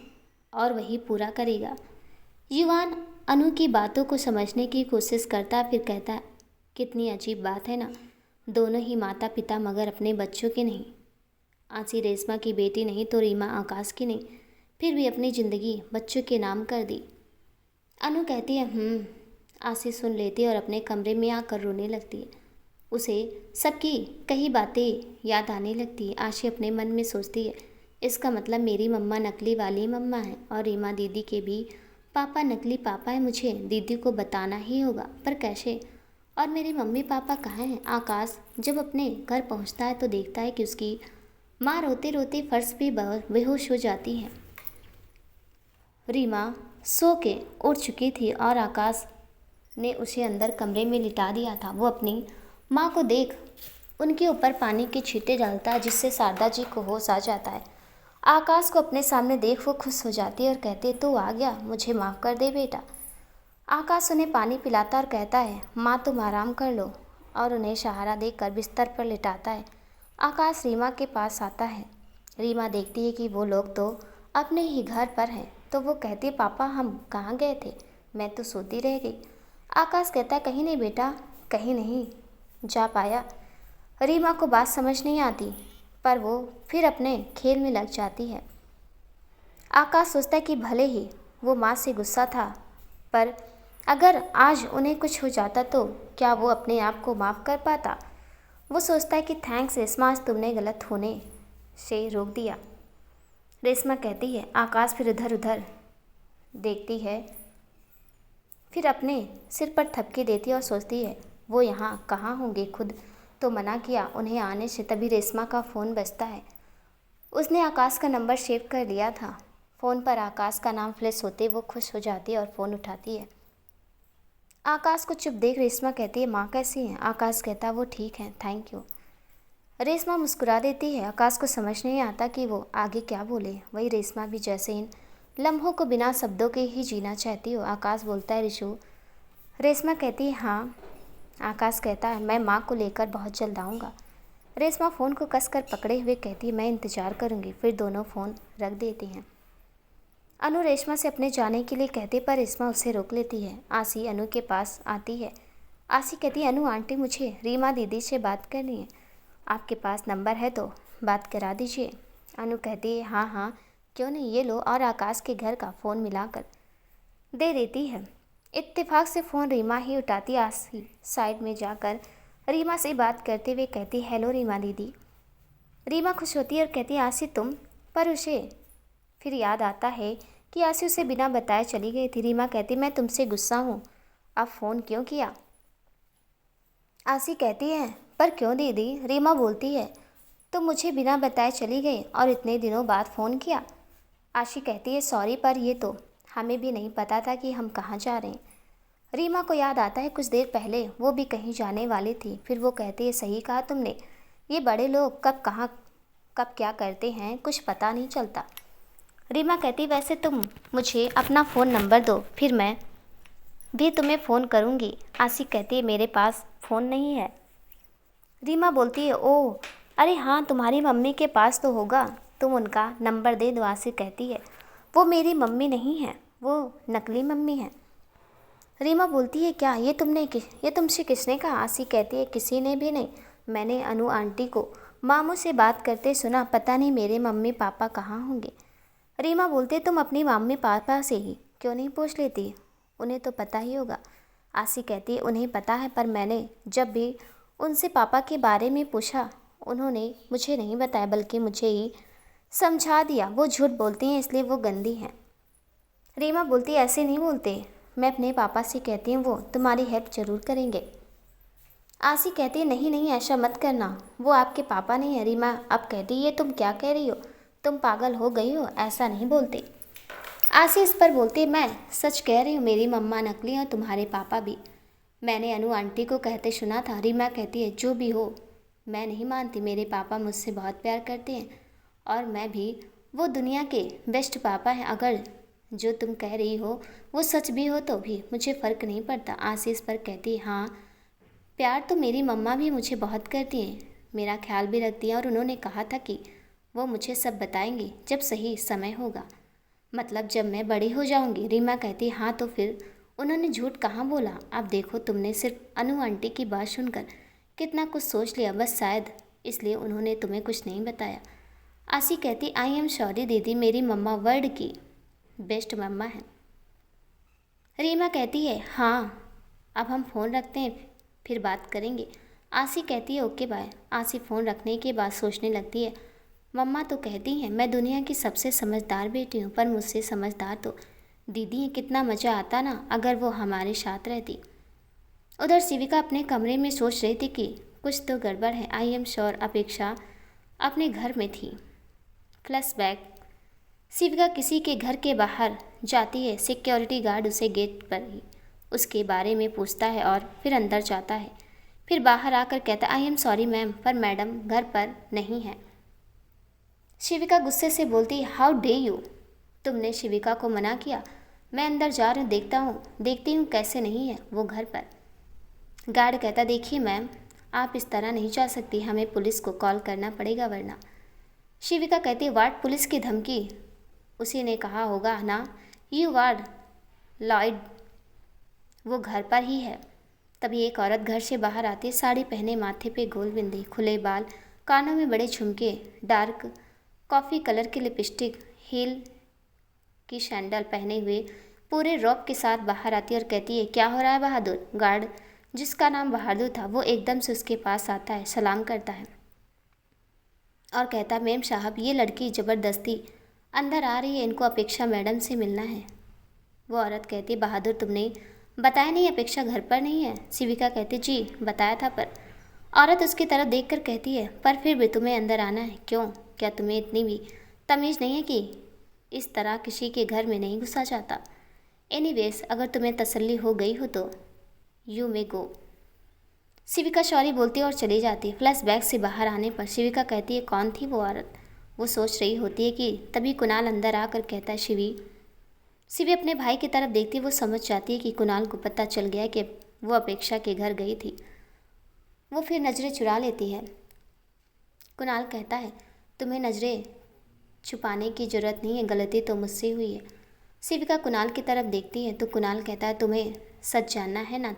और वही पूरा करेगा। युवान अनु की बातों को समझने की कोशिश करता, फिर कहता कितनी अजीब बात है ना, दोनों ही माता पिता मगर अपने बच्चों के नहीं। आंसी रेशमा की बेटी नहीं तो रीमा आकाश की नहीं, फिर भी अपनी ज़िंदगी बच्चों के नाम कर दी। अनु कहती है आंसी सुन लेती है और अपने कमरे में आकर रोने लगती है। उसे सबकी कही बातें याद आने लगती है। आशी अपने मन में सोचती है इसका मतलब मेरी मम्मा नकली वाली मम्मा है और रीमा दीदी के भी पापा नकली पापा है, मुझे दीदी को बताना ही होगा, पर कैसे? और मेरे मम्मी पापा कहाँ हैं? आकाश जब अपने घर पहुंचता है तो देखता है कि उसकी माँ रोते रोते फर्श पे बेहोश हो जाती है। रीमा सो के उठ चुकी थी और आकाश ने उसे अंदर कमरे में लिटा दिया था। वो अपनी माँ को देख उनके ऊपर पानी के छींटे डालता है, जिससे शारदा जी को होश आ जाता है। आकाश को अपने सामने देख वो खुश हो जाती है और कहती है तू आ गया, मुझे माफ़ कर दे बेटा। आकाश उन्हें पानी पिलाता और कहता है माँ तुम आराम कर लो, और उन्हें सहारा देकर बिस्तर पर लिटाता है। आकाश रीमा के पास आता है। रीमा देखती है कि वो लोग तो अपने ही घर पर हैं, तो वो कहती है पापा हम कहाँ गए थे, मैं तो सोती रह गई। आकाश कहता है कहीं नहीं बेटा, कहीं नहीं जा पाया। रीमा को बात समझ नहीं आती, पर वो फिर अपने खेल में लग जाती है। आकाश सोचता है कि भले ही वो माँ से गुस्सा था, पर अगर आज उन्हें कुछ हो जाता तो क्या वो अपने आप को माफ़ कर पाता। वो सोचता है कि थैंक्स रेशमा, आज तुमने गलत होने से रोक दिया। रेशमा कहती है। आकाश फिर इधर उधर देखती है, फिर अपने सिर पर थपकी देती है और सोचती है वो यहाँ कहाँ होंगे, खुद तो मना किया उन्हें आने से। तभी रेशमा का फ़ोन बजता है। उसने आकाश का नंबर सेव कर लिया था। फ़ोन पर आकाश का नाम फ्लैश होते वो खुश हो जाती है और फ़ोन उठाती है। आकाश को चुप देख रेशमा कहती है माँ कैसी हैं? आकाश कहता है वो ठीक है, थैंक यू। रेशमा मुस्कुरा देती है। आकाश को समझ नहीं आता कि वो आगे क्या बोले। वही रेशमा भी जैसे इन लम्हों को बिना शब्दों के ही जीना चाहती हो। आकाश बोलता है रिशु। रेशमा कहती है हाँ। आकाश कहता है मैं माँ को लेकर बहुत जल्द आऊँगा। रेशमा फ़ोन को कसकर पकड़े हुए कहती है मैं इंतज़ार करूँगी। फिर दोनों फ़ोन रख देती हैं। अनु रेशमा से अपने जाने के लिए कहते पर रेशमा उसे रोक लेती है। आशी अनु के पास आती है। आशी कहती है, अनु आंटी मुझे रीमा दीदी से बात करनी है, आपके पास नंबर है तो बात करा दीजिए। अनु कहती है, हाँ हाँ क्यों नहीं, ये लो, और आकाश के घर का फ़ोन मिलाकर दे देती है। इत्तेफाक से फ़ोन रीमा ही उठाती। आशी साइड में जाकर रीमा से बात करते हुए कहती, हेलो रीमा दीदी। रीमा खुश होती है और कहती है, आशी तुम, पर उसे फिर याद आता है कि आशी उसे बिना बताए चली गई थी। रीमा कहती, मैं तुमसे गुस्सा हूँ, अब फ़ोन क्यों किया। आशी कहती है, पर क्यों दीदी। रीमा बोलती है, तुम मुझे बिना बताए चली गई और इतने दिनों बाद फ़ोन किया। आशी कहती है, सॉरी पर ये तो हमें भी नहीं पता था कि हम कहाँ जा रहे हैं। रीमा को याद आता है कुछ देर पहले वो भी कहीं जाने वाली थी। फिर वो कहती है, सही कहा तुमने, ये बड़े लोग कब कहाँ कब क्या करते हैं कुछ पता नहीं चलता। रीमा कहती, वैसे तुम मुझे अपना फ़ोन नंबर दो, फिर मैं भी तुम्हें फ़ोन करूँगी। आशी कहती है, मेरे पास फ़ोन नहीं है। रीमा बोलती है, ओह अरे हाँ, तुम्हारी मम्मी के पास तो होगा, तुम उनका नंबर दे दो। आशी कहती है, वो मेरी मम्मी नहीं है, वो नकली मम्मी है। रीमा बोलती है, क्या ये तुमसे किसने कहा। आशी कहती है, किसी ने भी नहीं, मैंने अनु आंटी को मामू से बात करते सुना, पता नहीं मेरे मम्मी पापा कहाँ होंगे। रीमा बोलती है, तुम अपनी मम्मी पापा से ही क्यों नहीं पूछ लेती, उन्हें तो पता ही होगा। आशी कहती है, उन्हें पता है, पर मैंने जब भी उनसे पापा के बारे में पूछा उन्होंने मुझे नहीं बताया, बल्कि मुझे ही समझा दिया। वो झूठ बोलती हैं इसलिए वो गंदी हैं। रीमा बोलती है, ऐसे नहीं बोलते, मैं अपने पापा से कहती हूँ, वो तुम्हारी हेल्प ज़रूर करेंगे। आशी कहती है, नहीं नहीं ऐसा मत करना, वो आपके पापा नहीं है। रीमा अब कहती है, ये तुम क्या कह रही हो, तुम पागल हो गई हो, ऐसा नहीं बोलते। आशी इस पर बोलती है, मैं सच कह रही हूँ, मेरी मम्मा नकली और तुम्हारे पापा भी, मैंने अनु आंटी को कहते सुना था। रीमा कहती है, जो भी हो मैं नहीं मानती, मेरे पापा मुझसे बहुत प्यार करते हैं और मैं भी, वो दुनिया के बेस्ट पापा हैं। अगर जो तुम कह रही हो वो सच भी हो तो भी मुझे फ़र्क नहीं पड़ता। आशी इस पर कहती है, हाँ प्यार तो मेरी मम्मा भी मुझे बहुत करती हैं, मेरा ख्याल भी रखती हैं, और उन्होंने कहा था कि वो मुझे सब बताएंगी जब सही समय होगा, मतलब जब मैं बड़ी हो जाऊंगी। रीमा कहती है, हाँ तो फिर उन्होंने झूठ कहाँ बोला। अब देखो तुमने सिर्फ अनु आंटी की बात सुनकर कितना कुछ सोच लिया, बस शायद इसलिए उन्होंने तुम्हें कुछ नहीं बताया। आशी कहती, आई एम सॉरी दीदी, मेरी मम्मा वर्ल्ड की बेस्ट मम्मा है। रीमा कहती है, हाँ अब हम फ़ोन रखते हैं, फिर बात करेंगे। आशी कहती है, ओके बाय। आशी फ़ोन रखने के बाद सोचने लगती है, मम्मा तो कहती हैं मैं दुनिया की सबसे समझदार बेटी हूँ, पर मुझसे समझदार तो दीदी हैं, कितना मज़ा आता ना अगर वो हमारे साथ रहती। उधर शिविका अपने कमरे में सोच रही थी कि कुछ तो गड़बड़ है। आई एम श्योर अपेक्षा अपने घर में थी। फ्लैशबैक, शिविका किसी के घर के बाहर जाती है, सिक्योरिटी गार्ड उसे गेट पर ही उसके बारे में पूछता है और फिर अंदर जाता है, फिर बाहर आकर कहता है, आई एम सॉरी मैम, पर मैडम घर पर नहीं है। शिविका गुस्से से बोलती, हाउ डे यू, तुमने शिविका को मना किया, मैं अंदर जा रही हूँ, देखती हूँ कैसे नहीं है वो घर पर। गार्ड कहता, देखिए मैम आप इस तरह नहीं जा सकती, हमें पुलिस को कॉल करना पड़ेगा वरना। शिविका कहती, वार्ड पुलिस की धमकी, उसी ने कहा होगा ना, यू वार्ड लॉयड, वो घर पर ही है। तभी एक औरत घर से बाहर आती है, साड़ी पहने, माथे पे गोल बिंदी, खुले बाल, कानों में बड़े झुमके, डार्क कॉफ़ी कलर की लिपस्टिक, हील की सैंडल पहने हुए पूरे रॉब के साथ बाहर आती है और कहती है, क्या हो रहा है बहादुर। गार्ड जिसका नाम बहादुर था वो एकदम से उसके पास आता है, सलाम करता है और कहता, मैम साहब ये लड़की ज़बरदस्ती अंदर आ रही है, इनको अपेक्षा मैडम से मिलना है। वो औरत कहती, बहादुर तुमने बताया नहीं अपेक्षा घर पर नहीं है। शिविका कहती, जी बताया था, पर औरत उसकी तरफ देखकर कहती है, पर फिर भी तुम्हें अंदर आना है, क्यों, क्या तुम्हें इतनी भी तमीज़ नहीं है कि इस तरह किसी के घर में नहीं घुसा जाता। एनीवेज अगर तुम्हें तसल्ली हो गई हो तो you may go. Shivika sorry बोलती है और चली जाती है। फ्लैशबैक से बाहर आने पर शिविका कहती है, कौन थी वो औरत। वो सोच रही होती है कि तभी कुणाल अंदर आकर कहता है, शिवी अपने भाई की तरफ देखती है। वो समझ जाती है कि कुणाल को पता चल गया कि वो अपेक्षा के घर गई थी। वो फिर नज़रें चुरा लेती है। कुणाल कहता है, तुम्हें नज़रें छुपाने की ज़रूरत नहीं है, गलती तो मुझसे हुई है। शिविका कुणाल की तरफ देखती है तो कुणाल कहता है, तुम्हें सच जानना है ना,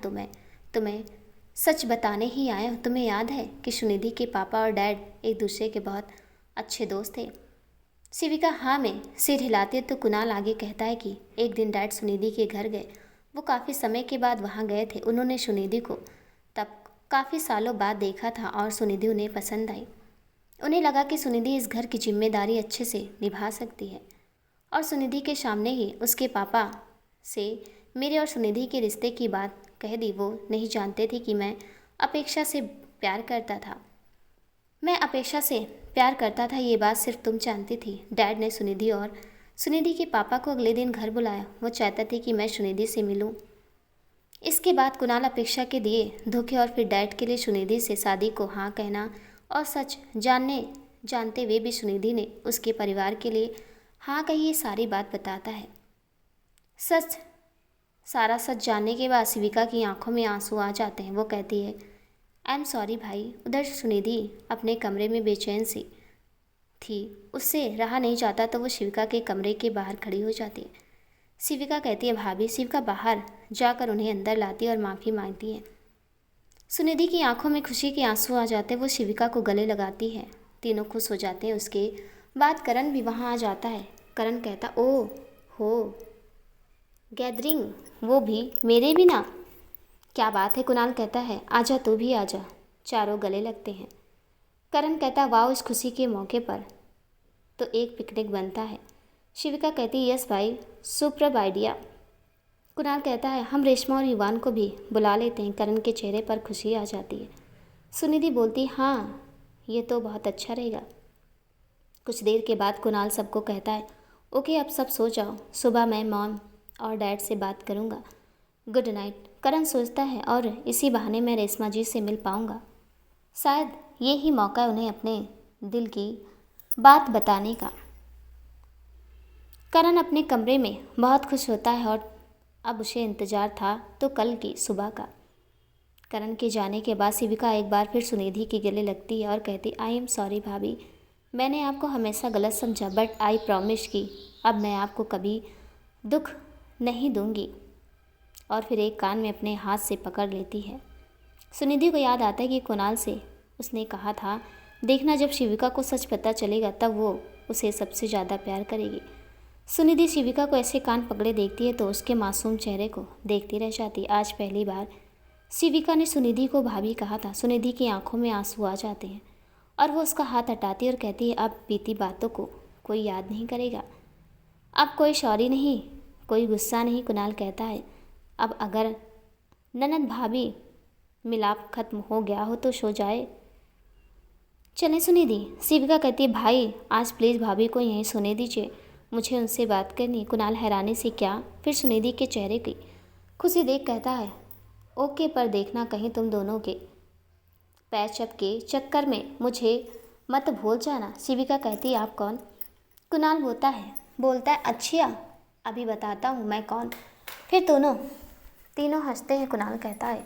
तुम्हें सच बताने ही आया हूँ। तुम्हें याद है कि सुनिधि के पापा और डैड एक दूसरे के बहुत अच्छे दोस्त थे? शिविका हाँ में सिर हिलाती है तो कुणाल आगे कहता है कि एक दिन डैड सुनिधि के घर गए। वो काफ़ी समय के बाद वहाँ गए थे। उन्होंने सुनिधि को तब काफ़ी सालों बाद देखा था और सुनिधि उन्हें पसंद आई। उन्हें लगा कि सुनिधि इस घर की जिम्मेदारी अच्छे से निभा सकती है और सुनिधि के सामने ही उसके पापा से मेरे और सुनिधि के रिश्ते की बात कह दी। वो नहीं जानते थे कि मैं अपेक्षा से प्यार करता था। ये बात सिर्फ तुम जानती थी। डैड ने सुनिधि और सुनिधि के पापा को अगले दिन घर बुलाया। वो चाहता थे कि मैं सुनिधि से मिलूं। इसके बाद कुणाल अपेक्षा के दिए धोखे और फिर डैड के लिए सुनिधि से शादी को हाँ कहना और सच जानते हुए भी सुनिधि ने उसके परिवार के लिए हाँ कही, ये सारी बात बताता है। सारा सच जानने के बाद शिविका की आंखों में आंसू आ जाते हैं। वो कहती है, आई एम सॉरी भाई। उधर सुनिधि अपने कमरे में बेचैन सी थी। उससे रहा नहीं जाता तो वो शिविका के कमरे के बाहर खड़ी हो जाती है। शिविका कहती है, भाभी। शिविका बाहर जाकर उन्हें अंदर लाती है और माफ़ी मांगती है। सुनिधि की आंखों में खुशी के आंसू आ जाते हैं। वो शिविका को गले लगाती है। तीनों खुश हो जाते हैं। उसके बाद करण भी वहाँ आ जाता है। करण कहता, ओ हो गैदरिंग, वो भी मेरे बिना? क्या बात है? कुणाल कहता है, आजा तू भी आजा। चारों गले लगते हैं। करण कहता, वाह, इस खुशी के मौके पर तो एक पिकनिक बनता है। शिविका कहती, यस भाई, सुप्रब आइडिया। कुणाल कहता है, हम रेशमा और युवान को भी बुला लेते हैं। करण के चेहरे पर खुशी आ जाती है। सुनिधि बोलती, हाँ ये तो बहुत अच्छा रहेगा। कुछ देर के बाद कुणाल सबको कहता है, ओके अब सब सो जाओ, सुबह मैं मॉम और डैड से बात करूँगा। Good night. करण सोचता है, और इसी बहाने मैं रेशमा जी से मिल पाऊँगा। शायद ये ही मौका है उन्हें अपने दिल की बात बताने का। करण अपने कमरे में बहुत खुश होता है और अब उसे इंतज़ार था तो कल की सुबह का। करण के जाने के बाद शिविका एक बार फिर सुनिधि की गले लगती है और कहती, आई एम सॉरी भाभी, मैंने आपको हमेशा गलत समझा, बट आई प्रॉमिस कि अब मैं आपको कभी दुख नहीं दूंगी। और फिर एक कान में अपने हाथ से पकड़ लेती है। सुनिधि को याद आता है कि कुणाल से उसने कहा था, देखना जब शिविका को सच पता चलेगा तब वो उसे सबसे ज़्यादा प्यार करेगी। सुनिधि शिविका को ऐसे कान पकड़े देखती है तो उसके मासूम चेहरे को देखती रह जाती। आज पहली बार शिविका ने सुनिधि को भाभी कहा था। सुनिधि की आंखों में आंसू आ जाते हैं और वो उसका हाथ हटाती है और कहती है, अब बीती बातों को कोई याद नहीं करेगा। अब कोई सॉरी नहीं, कोई गुस्सा नहीं। कुणाल कहता है, अब अगर ननद भाभी मिलाप खत्म हो गया हो तो सो जाए, चलें सुनिधि। शिविका कहती है, भाई आज प्लीज़ भाभी को यहीं सोने दीजिए, मुझे उनसे बात करनी। कुणाल हैरानी से, क्या? फिर सुनिधि के चेहरे की खुशी देख कहता है, ओके, पर देखना कहीं तुम दोनों के पैचअप के चक्कर में मुझे मत भूल जाना। शिविका कहती है, आप कौन? कुणाल बोलता है, अच्छा अभी बताता हूँ मैं कौन। फिर तीनों हंसते हैं। कुणाल कहता है,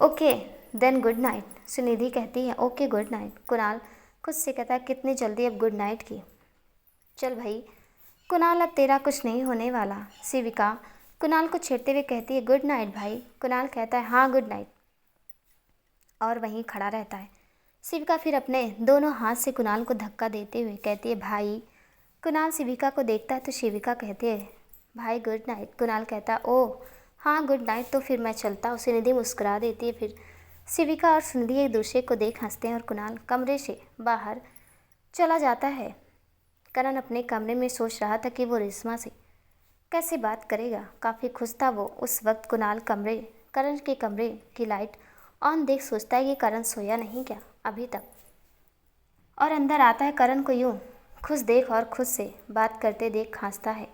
okay then good night. Sunidhi कहती है, ओके गुड नाइट। कुणाल खुद से कहता है, कितनी जल्दी अब गुड नाइट की। चल भाई कुणाल, अब तेरा कुछ नहीं होने वाला। शिविका कुणाल को छेड़ते हुए कहती है, गुड नाइट भाई। कुणाल कहता है, हाँ गुड नाइट, और वहीं खड़ा रहता है। शिविका फिर अपने दोनों हाथ से कुणाल को धक्का देते हुए कहती है, भाई। कुणाल शिविका को देखता है तो शिविका कहती है, भाई गुड नाइट। कुणाल कहता है, ओह हाँ गुड नाइट, तो फिर मैं चलता हूँ। सुनिधि मुस्कुरा देती है। फिर शिविका और सुनिधि एक दूसरे को देख हंसते हैं और कुणाल कमरे से बाहर चला जाता है। करण अपने कमरे में सोच रहा था कि वो रेशमा से कैसे बात करेगा। काफ़ी खुश था वो। उस वक्त करण के कमरे की लाइट ऑन देख सोचता है कि करण सोया नहीं क्या अभी तक, और अंदर आता है। करण को यूँ खुश देख और खुद से बात करते देख हंसता है।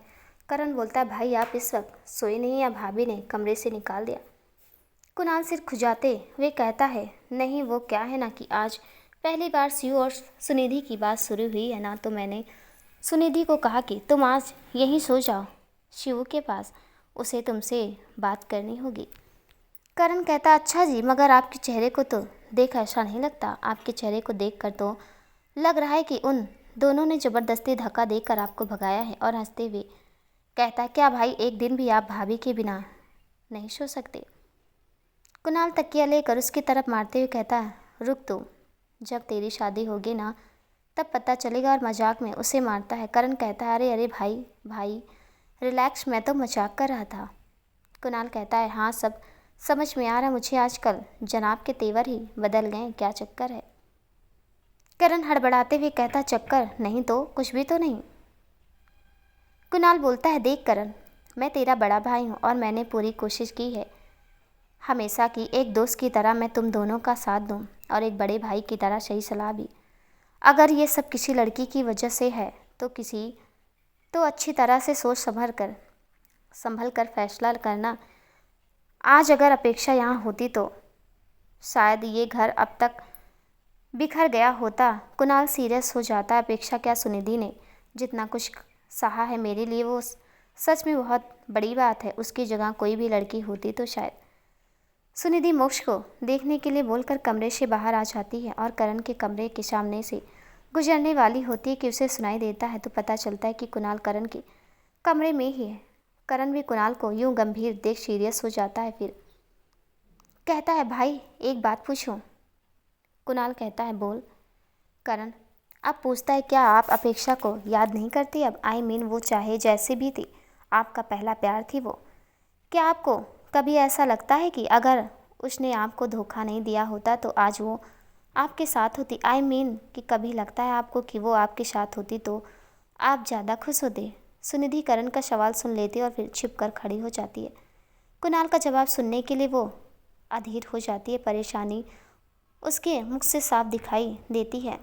करण बोलता है, भाई आप इस वक्त सोए नहीं या भाभी ने कमरे से निकाल दिया? कुणाल सिर खुजाते हुए कहता है, नहीं वो क्या है ना कि आज पहली बार शिव और सुनिधि की बात शुरू हुई है ना, तो मैंने सुनिधि को कहा कि तुम आज यहीं सो जाओ शिव के पास, उसे तुमसे बात करनी होगी। करण कहता, अच्छा जी, मगर आपके चेहरे को तो देख ऐसा नहीं लगता। आपके चेहरे को देखकर तो लग रहा है कि उन दोनों ने ज़बरदस्ती धक्का देकर आपको भगाया है। और हंसते हुए कहता है, क्या भाई एक दिन भी आप भाभी के बिना नहीं सो सकते? कुणाल तकिया लेकर उसकी तरफ मारते हुए कहता है, रुक तू, जब तेरी शादी होगी ना तब पता चलेगा। और मजाक में उसे मारता है। करण कहता है, अरे अरे भाई भाई रिलैक्स, मैं तो मजाक कर रहा था। कुणाल कहता है, हाँ सब समझ में आ रहा, मुझे आजकल जनाब के तेवर ही बदल गए, क्या चक्कर है? करण हड़बड़ाते हुए कहता, चक्कर नहीं तो कुछ भी तो नहीं। कुणाल बोलता है, देख करण, मैं तेरा बड़ा भाई हूँ और मैंने पूरी कोशिश की है हमेशा की एक दोस्त की तरह मैं तुम दोनों का साथ दूँ और एक बड़े भाई की तरह सही सलाह भी। अगर ये सब किसी लड़की की वजह से है तो अच्छी तरह से सोच संभल कर फैसला करना। आज अगर अपेक्षा यहाँ होती तो शायद ये घर अब तक बिखर गया होता। कुणाल सीरियस हो जाता है। अपेक्षा क्या, सुनिधि ने जितना कुछ सहा है मेरे लिए वो सच में बहुत बड़ी बात है। उसकी जगह कोई भी लड़की होती तो शायद। सुनिधि मोक्ष को देखने के लिए बोलकर कमरे से बाहर आ जाती है और करण के कमरे के सामने से गुजरने वाली होती है कि उसे सुनाई देता है तो पता चलता है कि कुणाल करण के कमरे में ही है। करण भी कुणाल को यूं गंभीर देख सीरियस हो जाता है। फिर कहता है, भाई एक बात पूछूं? कुणाल कहता है, बोल। करण अब पूछता है, क्या आप अपेक्षा को याद नहीं करती अब? वो चाहे जैसे भी थी, आपका पहला प्यार थी वो। क्या आपको कभी ऐसा लगता है कि अगर उसने आपको धोखा नहीं दिया होता तो आज वो आपके साथ होती? कि कभी लगता है आपको कि वो आपके साथ होती तो आप ज़्यादा खुश होते? सुनिधि करण का सवाल सुन लेती है और फिर छिप कर खड़ी हो जाती है। कुणाल का जवाब सुनने के लिए वो अधीर हो जाती है। परेशानी उसके मुख से साफ दिखाई देती है।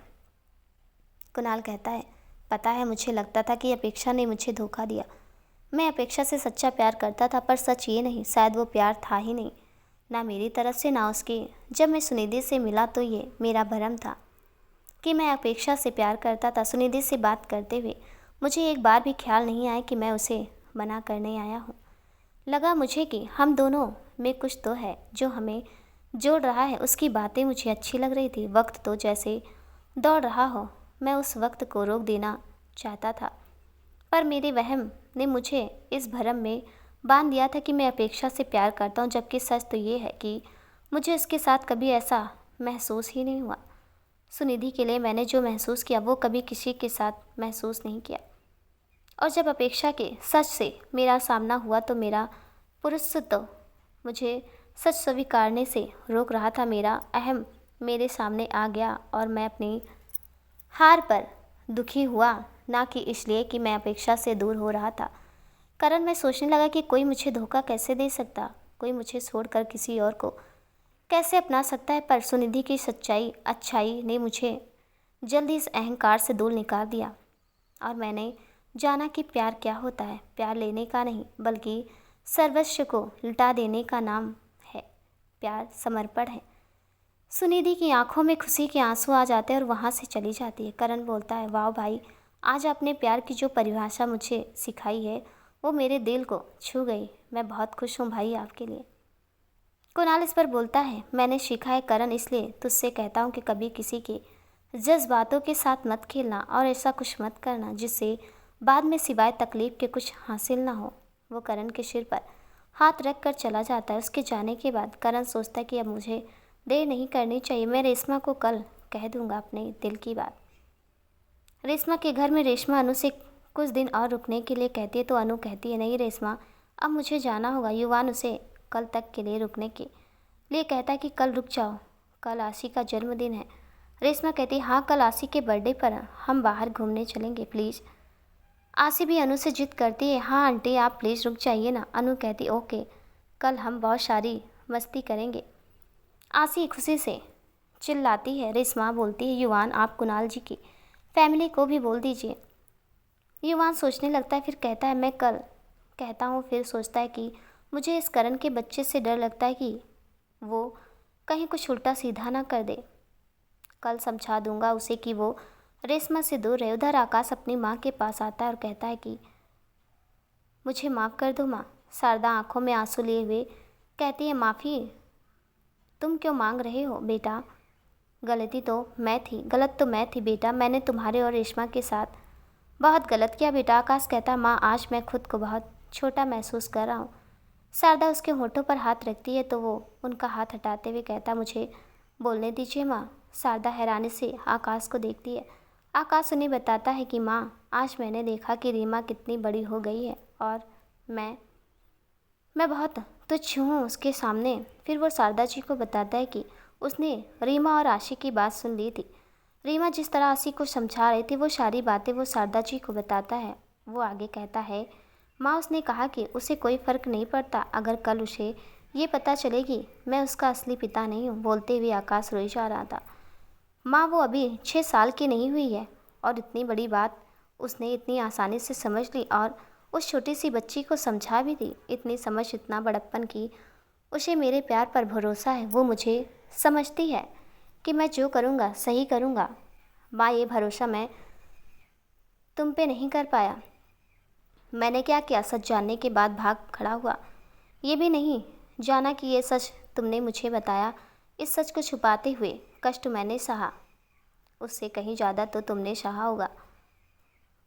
कुणाल कहता है, पता है मुझे लगता था कि अपेक्षा ने मुझे धोखा दिया। मैं अपेक्षा से सच्चा प्यार करता था, पर सच ये नहीं, शायद वो प्यार था ही नहीं, ना मेरी तरफ से ना उसकी। जब मैं सुनिधि से मिला तो ये मेरा भ्रम था कि मैं अपेक्षा से प्यार करता था। सुनिधि से बात करते हुए मुझे एक बार भी ख्याल नहीं आया कि मैं उसे मना करने आया हूँ। लगा मुझे कि हम दोनों में कुछ तो है जो हमें जोड़ रहा है। उसकी बातें मुझे अच्छी लग रही थी। वक्त तो जैसे दौड़ रहा हो, मैं उस वक्त को रोक देना चाहता था, पर मेरे वहम ने मुझे इस भ्रम में बांध दिया था कि मैं अपेक्षा से प्यार करता हूँ, जबकि सच तो ये है कि मुझे उसके साथ कभी ऐसा महसूस ही नहीं हुआ। सुनिधि के लिए मैंने जो महसूस किया वो कभी किसी के साथ महसूस नहीं किया। और जब अपेक्षा के सच से मेरा सामना हुआ तो मेरा पुरुष तो मुझे सच स्वीकारने से रोक रहा था। मेरा अहम मेरे सामने आ गया और मैं अपनी हार पर दुखी हुआ, ना कि इसलिए कि मैं अपेक्षा से दूर हो रहा था। करण मैं सोचने लगा कि कोई मुझे धोखा कैसे दे सकता, कोई मुझे छोड़कर किसी और को कैसे अपना सकता है। पर सुनिधि की अच्छाई ने मुझे जल्दी इस अहंकार से दूर निकाल दिया और मैंने जाना कि प्यार क्या होता है। प्यार लेने का नहीं बल्कि सर्वस्व को लुटा देने का नाम है। प्यार समर्पण है। सुनिधि की आंखों में खुशी के आंसू आ जाते हैं और वहाँ से चली जाती है। करण बोलता है, वाह भाई, आज आपने प्यार की जो परिभाषा मुझे सिखाई है वो मेरे दिल को छू गई। मैं बहुत खुश हूँ भाई आपके लिए। कुणाल इस पर बोलता है, मैंने सीखा है करण, इसलिए तुझसे कहता हूँ कि कभी किसी के जज्बातों के साथ मत खेलना और ऐसा कुछ मत करना जिससे बाद में सिवाय तकलीफ के कुछ हासिल ना हो। वो करण के सिर पर हाथ रख कर चला जाता है। उसके जाने के बाद करण सोचता है कि अब मुझे देर नहीं करनी चाहिए। मैं रेशमा को कल कह दूंगा अपने दिल की बात। रेशमा के घर में रेशमा अनु से कुछ दिन और रुकने के लिए कहती है तो अनु कहती है, नहीं रेशमा, अब मुझे जाना होगा। युवान उसे कल तक के लिए रुकने के लिए कहता है कि कल रुक जाओ, कल आशी का जन्मदिन है। रेशमा कहती है, हाँ कल आशी के बर्थडे पर हम बाहर घूमने चलेंगे प्लीज़। आशी भी अनु से जिद करती है, हाँ आंटी आप प्लीज़ रुक जाइए ना। अनु कहती, ओके, कल हम बहुत सारी मस्ती करेंगे। आशी खुशी से चिल्लाती है। रेशमा बोलती है, युवान आप कुणाल जी की फैमिली को भी बोल दीजिए। युवान सोचने लगता है, फिर कहता है, मैं कल कहता हूँ। फिर सोचता है कि मुझे इस करण के बच्चे से डर लगता है कि वो कहीं कुछ उल्टा सीधा ना कर दे। कल समझा दूंगा उसे कि वो रेशमा से दूर रहे। उधर आकाश अपनी माँ के पास आता है और कहता है कि मुझे माफ़ कर दो माँ। शारदा आंखों में आंसू लिए हुए कहती है, माफ़ी तुम क्यों मांग रहे हो बेटा? गलत तो मैं थी बेटा। मैंने तुम्हारे और रेशमा के साथ बहुत गलत किया बेटा, आकाश कहता। माँ, आज मैं खुद को बहुत छोटा महसूस कर रहा हूँ। शारदा उसके होठों पर हाथ रखती है तो वो उनका हाथ हटाते हुए कहता, मुझे बोलने दीजिए माँ। शारदा हैरानी से आकाश को देखती है। आकाश उन्हें बताता है कि माँ, आज मैंने देखा कि रीमा कितनी बड़ी हो गई है और मैं बहुत तुच्छ हूँ उसके सामने। फिर वो शारदा जी को बताता है कि उसने रीमा और आशी की बात सुन ली थी। रीमा जिस तरह आशी को समझा रही थी वो सारी बातें वो शारदा जी को बताता है। वो आगे कहता है, माँ, उसने कहा कि उसे कोई फ़र्क नहीं पड़ता अगर कल उसे ये पता चले कि मैं उसका असली पिता नहीं हूँ। बोलते हुए आकाश रोई जा रहा था। माँ, वो अभी 6 साल की नहीं हुई है और इतनी बड़ी बात उसने इतनी आसानी से समझ ली और उस छोटी सी बच्ची को समझा भी दी। इतनी समझ, इतना बड़प्पन की उसे मेरे प्यार पर भरोसा है। वो मुझे समझती है कि मैं जो करूँगा सही करूँगा। माँ, ये भरोसा मैं तुम पे नहीं कर पाया। मैंने क्या किया, सच जानने के बाद भाग खड़ा हुआ। ये भी नहीं जाना कि ये सच तुमने मुझे बताया। इस सच को छुपाते हुए कष्ट मैंने सहा, उससे कहीं ज़्यादा तो तुमने सहा होगा।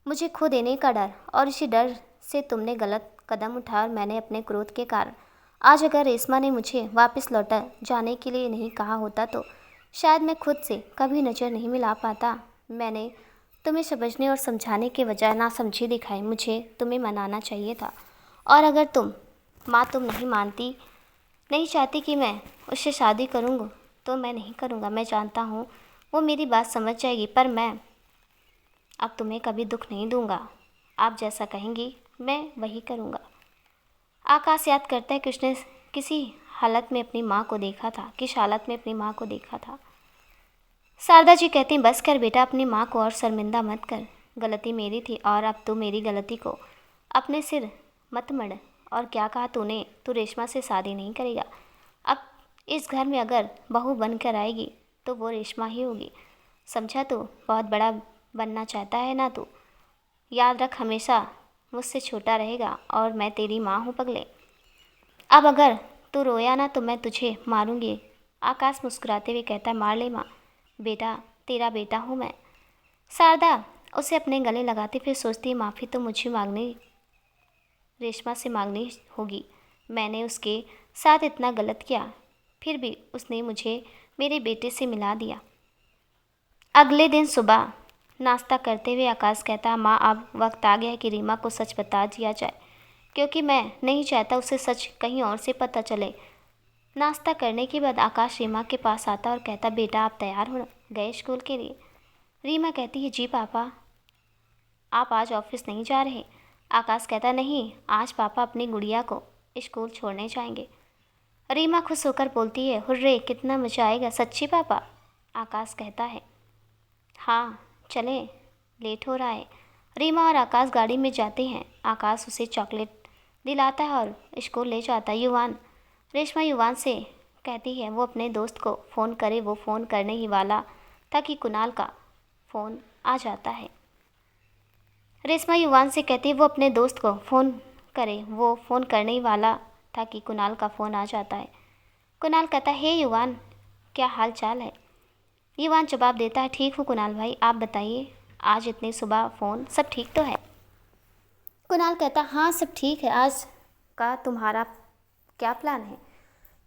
मुझे खो देने का डर, और इसी डर से तुमने गलत कदम उठाया और मैंने अपने क्रोध के कारण। आज अगर रेशमा ने मुझे वापस लौटा जाने के लिए नहीं कहा होता तो शायद मैं खुद से कभी नज़र नहीं मिला पाता। मैंने तुम्हें समझने और समझाने के बजाय नासमझी दिखाई। मुझे तुम्हें मनाना चाहिए था। और अगर तुम नहीं मानती, नहीं चाहती कि मैं उससे शादी करूँगा तो मैं नहीं करूँगा। मैं जानता हूँ वो मेरी बात समझ जाएगी, पर मैं अब तुम्हें कभी दुख नहीं दूंगा। आप जैसा कहेंगी मैं वही करूँगा। आकाश याद करता है कि उसने किसी हालत में अपनी माँ को देखा था, किस हालत में अपनी माँ को देखा था। शारदा जी कहती हैं, बस कर बेटा, अपनी माँ को और शर्मिंदा मत कर। गलती मेरी थी और अब तू मेरी गलती को अपने सिर मत मढ़। और क्या कहा तूने? तू रेशमा से शादी नहीं करेगा। अब इस घर में अगर बहू बन कर आएगी तो वो रेशमा ही होगी। समझा? तू बहुत बड़ा बनना चाहता है ना तू? याद रख, हमेशा मुझसे छोटा रहेगा और मैं तेरी माँ हूँ पगले। अब अगर तू रोया ना तो मैं तुझे मारूंगी। आकाश मुस्कुराते हुए कहता है, मार ले माँ, बेटा तेरा बेटा हूँ मैं। शारदा उसे अपने गले लगाते फिर सोचती, माफ़ी तो मुझे मांगनी, रेशमा से मांगनी होगी। मैंने उसके साथ इतना गलत किया, फिर भी उसने मुझे मेरे बेटे से मिला दिया। अगले दिन सुबह नाश्ता करते हुए आकाश कहता, माँ, अब वक्त आ गया है कि रीमा को सच बता दिया जाए, क्योंकि मैं नहीं चाहता उसे सच कहीं और से पता चले। नाश्ता करने के बाद आकाश रीमा के पास आता और कहता, बेटा आप तैयार हो गए स्कूल के लिए? रीमा कहती है, जी पापा। आप आज ऑफिस नहीं जा रहे? आकाश कहता, नहीं, आज पापा अपनी गुड़िया को स्कूल छोड़ने जाएंगे। रीमा खुश होकर बोलती है, हुर्रे, कितना मज़ा आएगा, सच्ची पापा? आकाश कहता है, हाँ चलें, लेट हो रहा है। रीमा और आकाश गाड़ी में जाते हैं। आकाश उसे चॉकलेट दिलाता है और स्कूल ले जाता है। युवान, रेशमा युवान से कहती है वो अपने दोस्त को फ़ोन करे। वो फ़ोन करने ही वाला था कि कुणाल का फ़ोन आ जाता है। रेशमा युवान से कहती है वो अपने दोस्त को फ़ोन करे। वो फ़ोन करने ही वाला था कि कुणाल का फ़ोन आ जाता है। कुणाल कहता है, हे युवान, क्या हाल चाल है? युवान जवाब देता है, ठीक हूँ कुणाल भाई, आप बताइए, आज इतनी सुबह फ़ोन, सब ठीक तो है? कुणाल कहता, हाँ सब ठीक है। आज का तुम्हारा क्या प्लान है?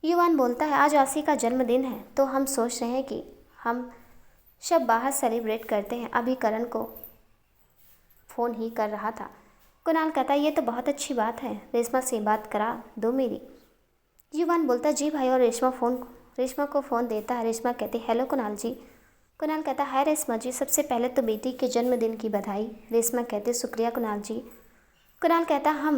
युवान बोलता है, आज आशी का जन्मदिन है तो हम सोच रहे हैं कि हम सब बाहर सेलिब्रेट करते हैं। अभी करण को फ़ोन ही कर रहा था। कुणाल कहता है, ये तो बहुत अच्छी बात है, रेशमा से बात करा दो मेरी। युवान बोलता, जी भाई, और रेशमा को फ़ोन देता है। रेशमा कहती, हेलो कुणाल जी। कुणाल कहता, हाय रेशमा जी, सबसे पहले तो बेटी के जन्मदिन की बधाई। रेशमा कहते, शुक्रिया कुणाल जी। कुणाल कहता,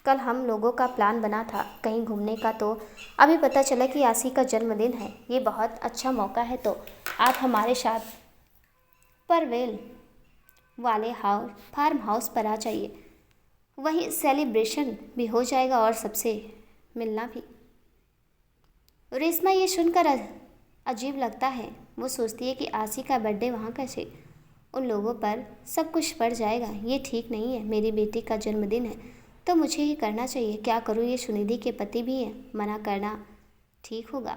कल हम लोगों का प्लान बना था कहीं घूमने का, तो अभी पता चला कि आशी का जन्मदिन है। ये बहुत अच्छा मौका है, तो आप हमारे साथ परवेल वाले फार्म हाउस पर आ जाइए। वहीं सेलिब्रेशन भी हो जाएगा और सबसे मिलना भी। रेशमा ये सुनकर अजीब लगता है। वो सोचती है कि आशी का बर्थडे वहाँ कैसे उन लोगों पर सब कुछ पड़ जाएगा। ये ठीक नहीं है, मेरी बेटी का जन्मदिन है तो मुझे ही करना चाहिए। क्या करूँ, ये सुनिधि के पति भी हैं, मना करना ठीक होगा?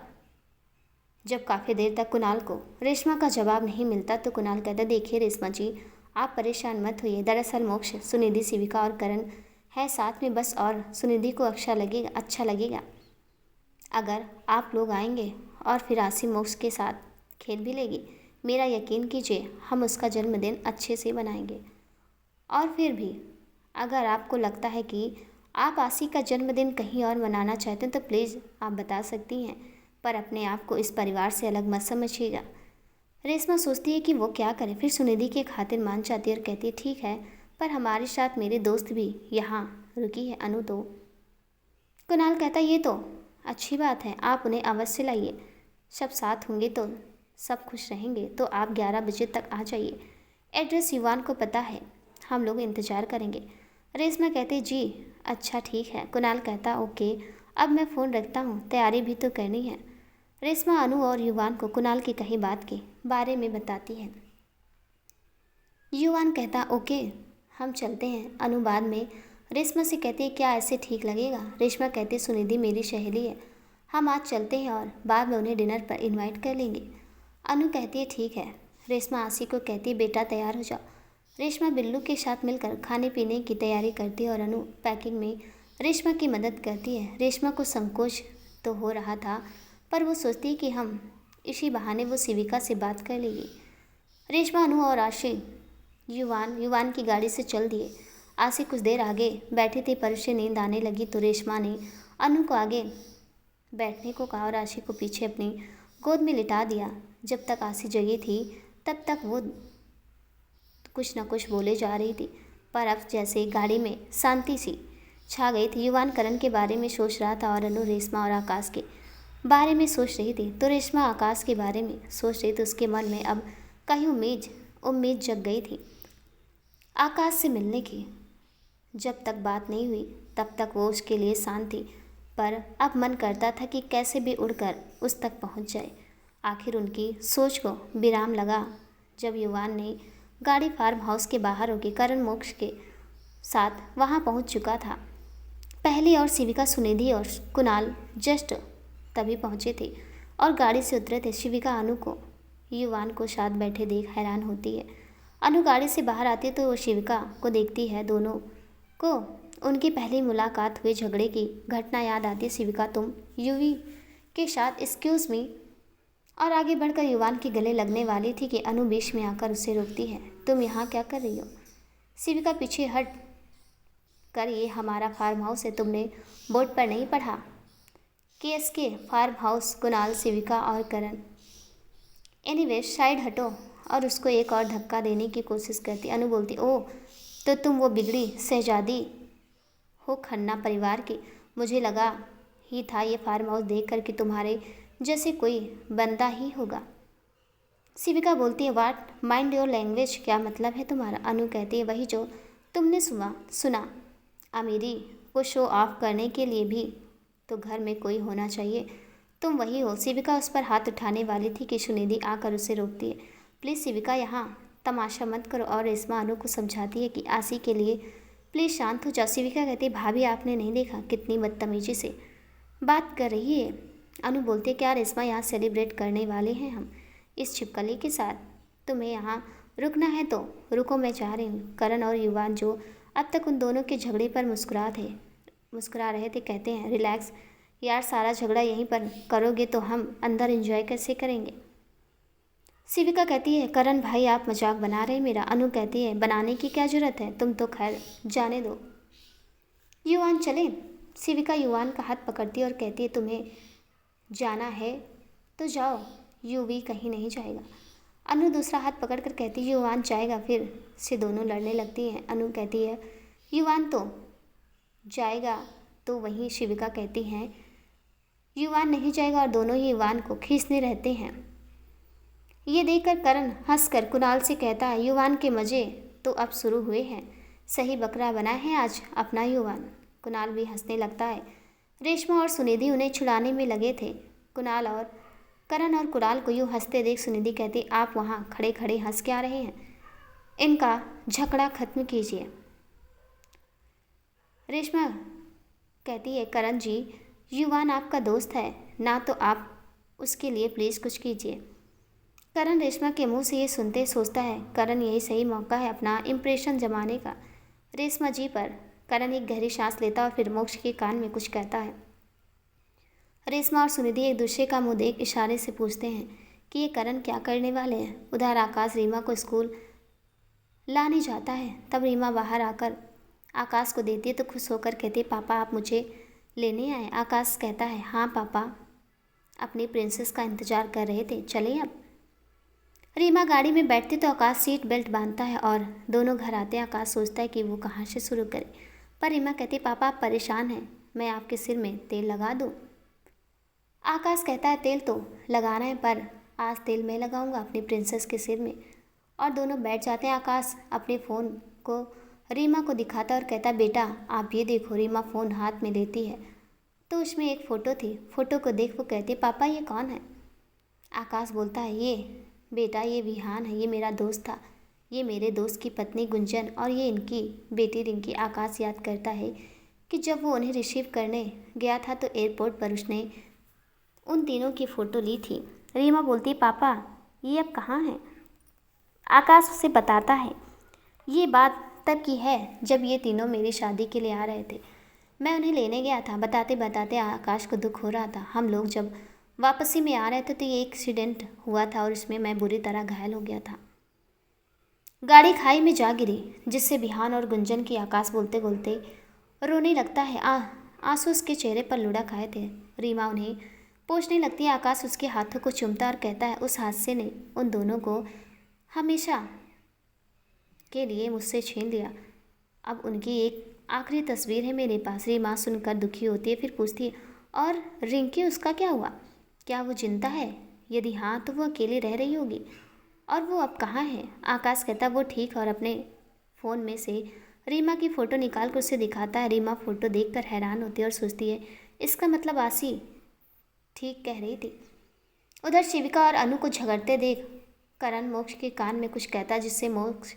जब काफ़ी देर तक कुणाल को रेशमा का जवाब नहीं मिलता तो कुणाल कहता, देखिए रेशमा जी, आप परेशान मत होइए। दरअसल मोक्ष, सुनिधि, शिविका और करण है साथ में बस, और सुनिधि को अच्छा लगेगा अगर आप लोग आएंगे, और फिर आसी मोक्ष के साथ खेल भी लेगी। मेरा यकीन कीजिए, हम उसका जन्मदिन अच्छे से मनाएंगे। और फिर भी अगर आपको लगता है कि आप आसी का जन्मदिन कहीं और मनाना चाहते हैं तो प्लीज़ आप बता सकती हैं, पर अपने आप को इस परिवार से अलग मत समझिएगा। रेशमा सोचती है कि वो क्या करे, फिर सुनिधि के खातिर मान जाती है और कहती है ठीक है, पर हमारे साथ मेरे दोस्त भी यहाँ रुकी है अनु तो। कुणाल कहता ये तो अच्छी बात है, आप उन्हें अवश्य लाइए। सब साथ होंगे तो सब खुश रहेंगे, तो आप 11 बजे तक आ जाइए। एड्रेस युवान को पता है, हम लोग इंतज़ार करेंगे। रेशमा कहती जी अच्छा ठीक है। कुणाल कहता ओके, अब मैं फ़ोन रखता हूँ, तैयारी भी तो करनी है। रेशमा अनु और युवान को कुणाल की कही बात के बारे में बताती है। युवान कहता ओके, हम चलते हैं। अनु बाद में रेशमा से कहती है क्या ऐसे ठीक लगेगा? रेशमा कहती सुनिधि मेरी सहेली है, हम आज चलते हैं और बाद में उन्हें डिनर पर इनवाइट कर लेंगे। अनु कहती है ठीक है। रेशमा आसी को कहती है बेटा तैयार हो जाओ। रेशमा बिल्लू के साथ मिलकर खाने पीने की तैयारी करती है और अनु पैकिंग में रेशमा की मदद करती है। रेशमा को संकोच तो हो रहा था, पर वो सोचती है कि हम इसी बहाने वो शिविका से बात कर लेगी। रेशमा, अनु और आशी युवान की गाड़ी से चल दिए। आशी कुछ देर आगे बैठी थी, पर उसे नींद आने लगी तो रेशमा ने अनु को आगे बैठने को कहा और आशी को पीछे अपनी गोद में लिटा दिया। जब तक आशी जगी थी तब तक वो कुछ न कुछ बोले जा रही थी, पर अब जैसे गाड़ी में शांति सी छा गई थी। युवान करण के बारे में सोच रहा था और अनु रेशमा और आकाश के बारे में सोच रही थी, तो रेशमा आकाश के बारे में सोच रही थी। उसके मन में अब कहीं उम्मीद जग गई थी आकाश से मिलने की। जब तक बात नहीं हुई तब तक वो उसके लिए शांत थी, पर अब मन करता था कि कैसे भी उड़कर उस तक पहुंच जाए। आखिर उनकी सोच को विराम लगा जब युवान ने गाड़ी फार्म हाउस के बाहर होकर करण मोक्ष के साथ वहां पहुंच चुका था पहले, और शिविका, सुनिधि और कुणाल जस्ट तभी पहुंचे थे और गाड़ी से उतरे थे। शिविका अनु को युवान को साथ बैठे देख हैरान होती है। अनु गाड़ी से बाहर आती है तो वो शिविका को देखती है। दोनों को उनकी पहली मुलाकात हुए झगड़े की घटना याद आती है। शिविका तुम युवी के साथ एक्सक्यूज़ मी, और आगे बढ़कर युवान के गले लगने वाली थी कि अनु बीच में आकर उसे रोकती है। तुम यहाँ क्या कर रही हो? शिविका पीछे हट कर, ये हमारा फार्म हाउस है, तुमने बोर्ड पर नहीं पढ़ा? KSK farm house. Kunal, Shivika और करण एनीवे साइड हटो, और उसको एक और धक्का देने की कोशिश करती। अनु बोलती ओह तो तुम वो बिगड़ी शहजादी हो खन्ना परिवार की, मुझे लगा ही था ये फार्म हाउस देख कर कि तुम्हारे जैसे कोई बंदा ही होगा। शिविका बोलती है वाट माइंड योर लैंग्वेज, क्या मतलब है तुम्हारा? अनु कहती है वही जो तुमने सुना। अमीरी को शो ऑफ करने के लिए भी तो घर में कोई होना चाहिए, तुम वही हो। शिविका उस पर हाथ उठाने वाली थी कि सुनिधि आकर उसे रोकती है। प्लीज़ शिविका यहाँ तमाशा मत करो, और रेशमा अनु को समझाती है कि आशी के लिए प्लीज़ शांत हो जाओ। शिविका कहती है भाभी आपने नहीं देखा कितनी बदतमीजी से बात कर रही है। अनु बोलती है क्या रेशमा, यहाँ सेलिब्रेट करने वाले हैं हम इस छिपकली के साथ, तुम्हें यहाँ रुकना है तो रुको, मैं जा रही हूँ। करण और युवान जो अब तक उन दोनों के झगड़े पर मुस्कुरा रहे थे कहते हैं रिलैक्स यार, सारा झगड़ा यहीं पर करोगे तो हम अंदर एंजॉय कैसे करेंगे? शिविका कहती है करण भाई आप मजाक बना रहे हैं मेरा। अनु कहती है बनाने की क्या जरूरत है, तुम तो खैर जाने दो। युवान चले। शिविका युवान का हाथ पकड़ती है और कहती है तुम्हें जाना है तो जाओ, यूवी कहीं नहीं जाएगा। अनु दूसरा हाथ पकड़कर कहती है युवान जाएगा, फिर से दोनों लड़ने लगती हैं। अनु कहती है युवान तो जाएगा, तो वहीं शिविका कहती हैं युवान नहीं जाएगा, और दोनों ही युवान को खींचने रहते हैं। ये देखकर करण हंसकर कुणाल से कहता है युवान के मज़े तो अब शुरू हुए हैं, सही बकरा बना है आज अपना युवान। कुणाल भी हंसने लगता है। रेशमा और सुनिधि उन्हें छुड़ाने में लगे थे। करण और कुणाल को यूँ हंसते देख सुनिधि कहती आप वहाँ खड़े खड़े हंस क्या रहे हैं, इनका झगड़ा खत्म कीजिए। रेशमा कहती है करण जी युवान आपका दोस्त है ना, तो आप उसके लिए प्लीज़ कुछ कीजिए। करण रेशमा के मुंह से ये सुनते सोचता है करण यही सही मौका है अपना इम्प्रेशन जमाने का रेशमा जी पर। करण एक गहरी सांस लेता और फिर मोक्ष के कान में कुछ कहता है। रेशमा और सुनिधि एक दूसरे का मुंह देख इशारे से पूछते हैं कि ये करण क्या करने वाले हैं। उधर आकाश रीमा को स्कूल लाने जाता है। तब रीमा बाहर आकर आकाश को देती है तो खुश होकर कहती, पापा आप मुझे लेने आए। आकाश कहता है, हाँ पापा अपनी प्रिंसेस का इंतज़ार कर रहे थे, चलें अब। रीमा गाड़ी में बैठती तो आकाश सीट बेल्ट बांधता है और दोनों घर आते हैं। आकाश सोचता है कि वो कहाँ से शुरू करे, पर रीमा कहती, पापा आप परेशान हैं, मैं आपके सिर में तेल लगा दूँ। आकाश कहता है, तेल तो लगाना है पर आज तेल मैं लगाऊंगा अपनी प्रिंसेस के सिर में। और दोनों बैठ जाते हैं। आकाश अपने फ़ोन को रीमा को दिखाता और कहता, बेटा आप ये देखो। रीमा फ़ोन हाथ में लेती है तो उसमें एक फ़ोटो थी। फ़ोटो को देख वो कहती, पापा ये कौन है। आकाश बोलता है, ये बेटा ये विहान है, ये मेरा दोस्त था, ये मेरे दोस्त की पत्नी गुंजन और ये इनकी बेटी रिंकी। आकाश याद करता है कि जब वो उन्हें रिसीव करने गया था तो एयरपोर्ट पर उसने उन तीनों की फ़ोटो ली थी। रीमा बोलती, पापा ये अब कहाँ हैं। आकाश उसे बताता है, ये बात तब की है जब ये तीनों मेरी शादी के लिए आ रहे थे, मैं उन्हें लेने गया था। बताते बताते आकाश को दुख हो रहा था। हम लोग जब वापसी में आ रहे थे तो ये एक्सीडेंट हुआ था और इसमें मैं बुरी तरह घायल हो गया था। गाड़ी खाई में जा गिरी जिससे विहान और गुंजन की। आकाश बोलते बोलते रोने लगता है। आंसू उसके चेहरे पर लुढ़क आए थे। रीमा उन्हें पोंछने लगती है। आकाश उसके हाथों को चूमता और कहता है, उस हादसे ने उन दोनों को हमेशा के लिए मुझसे छीन लिया। अब उनकी एक आखिरी तस्वीर है मेरे पास। रीमा सुनकर दुखी होती है, फिर पूछती है, और रिंकी उसका क्या हुआ, क्या वो जिंदा है। यदि हाँ तो वो अकेली रह रही होगी, और वो अब कहाँ है। आकाश कहता, वो ठीक है, और अपने फ़ोन में से रीमा की फ़ोटो निकाल कर उसे दिखाता है। रीमा फ़ोटो देखकर हैरान होती है और सोचती है, इसका मतलब आसी ठीक कह रही थी। उधर शिविका और अनु को झगड़ते देख करण मोक्ष के कान में कुछ कहता है जिससे मोक्ष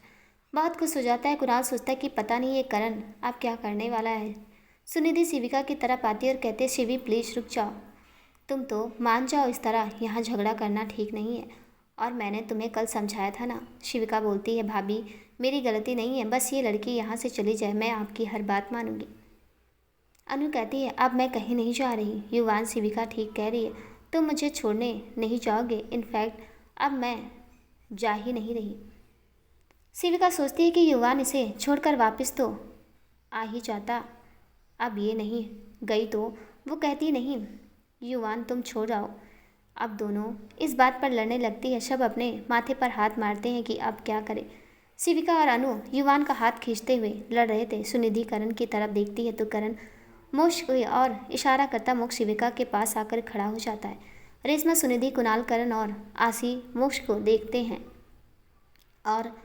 बहुत खुश हो जाता है। कुणाल सोचता है कि पता नहीं ये करण अब क्या करने वाला है। सुनिधि शिविका की तरफ आती है और कहते, शिवी प्लीज़ रुक जाओ, तुम तो मान जाओ, इस तरह यहाँ झगड़ा करना ठीक नहीं है, और मैंने तुम्हें कल समझाया था ना। शिविका बोलती है, भाभी मेरी गलती नहीं है, बस ये लड़की यहाँ से चली जाए, मैं आपकी हर बात मानूंगी। अनु कहती है, अब मैं कहीं नहीं जा रही। युवान शिविका ठीक कह रही है, तुम मुझे छोड़ने नहीं जाओगे। इनफैक्ट अब मैं जा ही नहीं रही। शिविका सोचती है कि युवान इसे छोड़कर वापस तो आ ही जाता, अब ये नहीं गई तो। वो कहती, नहीं युवान तुम छोड़ जाओ। अब दोनों इस बात पर लड़ने लगती है। सब अपने माथे पर हाथ मारते हैं कि अब क्या करें। शिविका और अनु युवान का हाथ खींचते हुए लड़ रहे थे। सुनिधि करण की तरफ देखती है तो करण मोक्ष को और इशारा करता मोक्ष शिविका के पास आकर खड़ा हो जाता है। रेशमा, सुनिधि, कुणाल, करण और आसी मोक्ष को देखते हैं और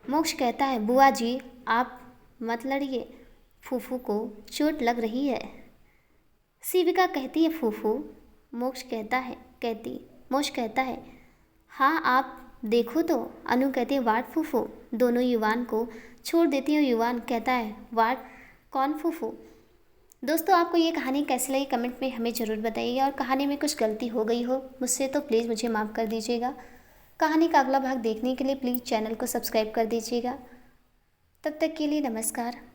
मोक्ष कहता है, बुआ जी आप मत लड़िए, फूफू को चोट लग रही है। शिविका कहती है, फूफू। मोक्ष कहता है, हाँ आप देखो तो। अनु कहती है, वाट फूफू। दोनों युवान को छोड़ देती है। युवान कहता है, वाट कौन फूफू। दोस्तों आपको ये कहानी कैसी लगी कमेंट में हमें ज़रूर बताइएगा, और कहानी में कुछ गलती हो गई हो मुझसे तो प्लीज़ मुझे माफ़ कर दीजिएगा। कहानी का अगला भाग देखने के लिए प्लीज़ चैनल को सब्सक्राइब कर दीजिएगा। तब तक के लिए नमस्कार।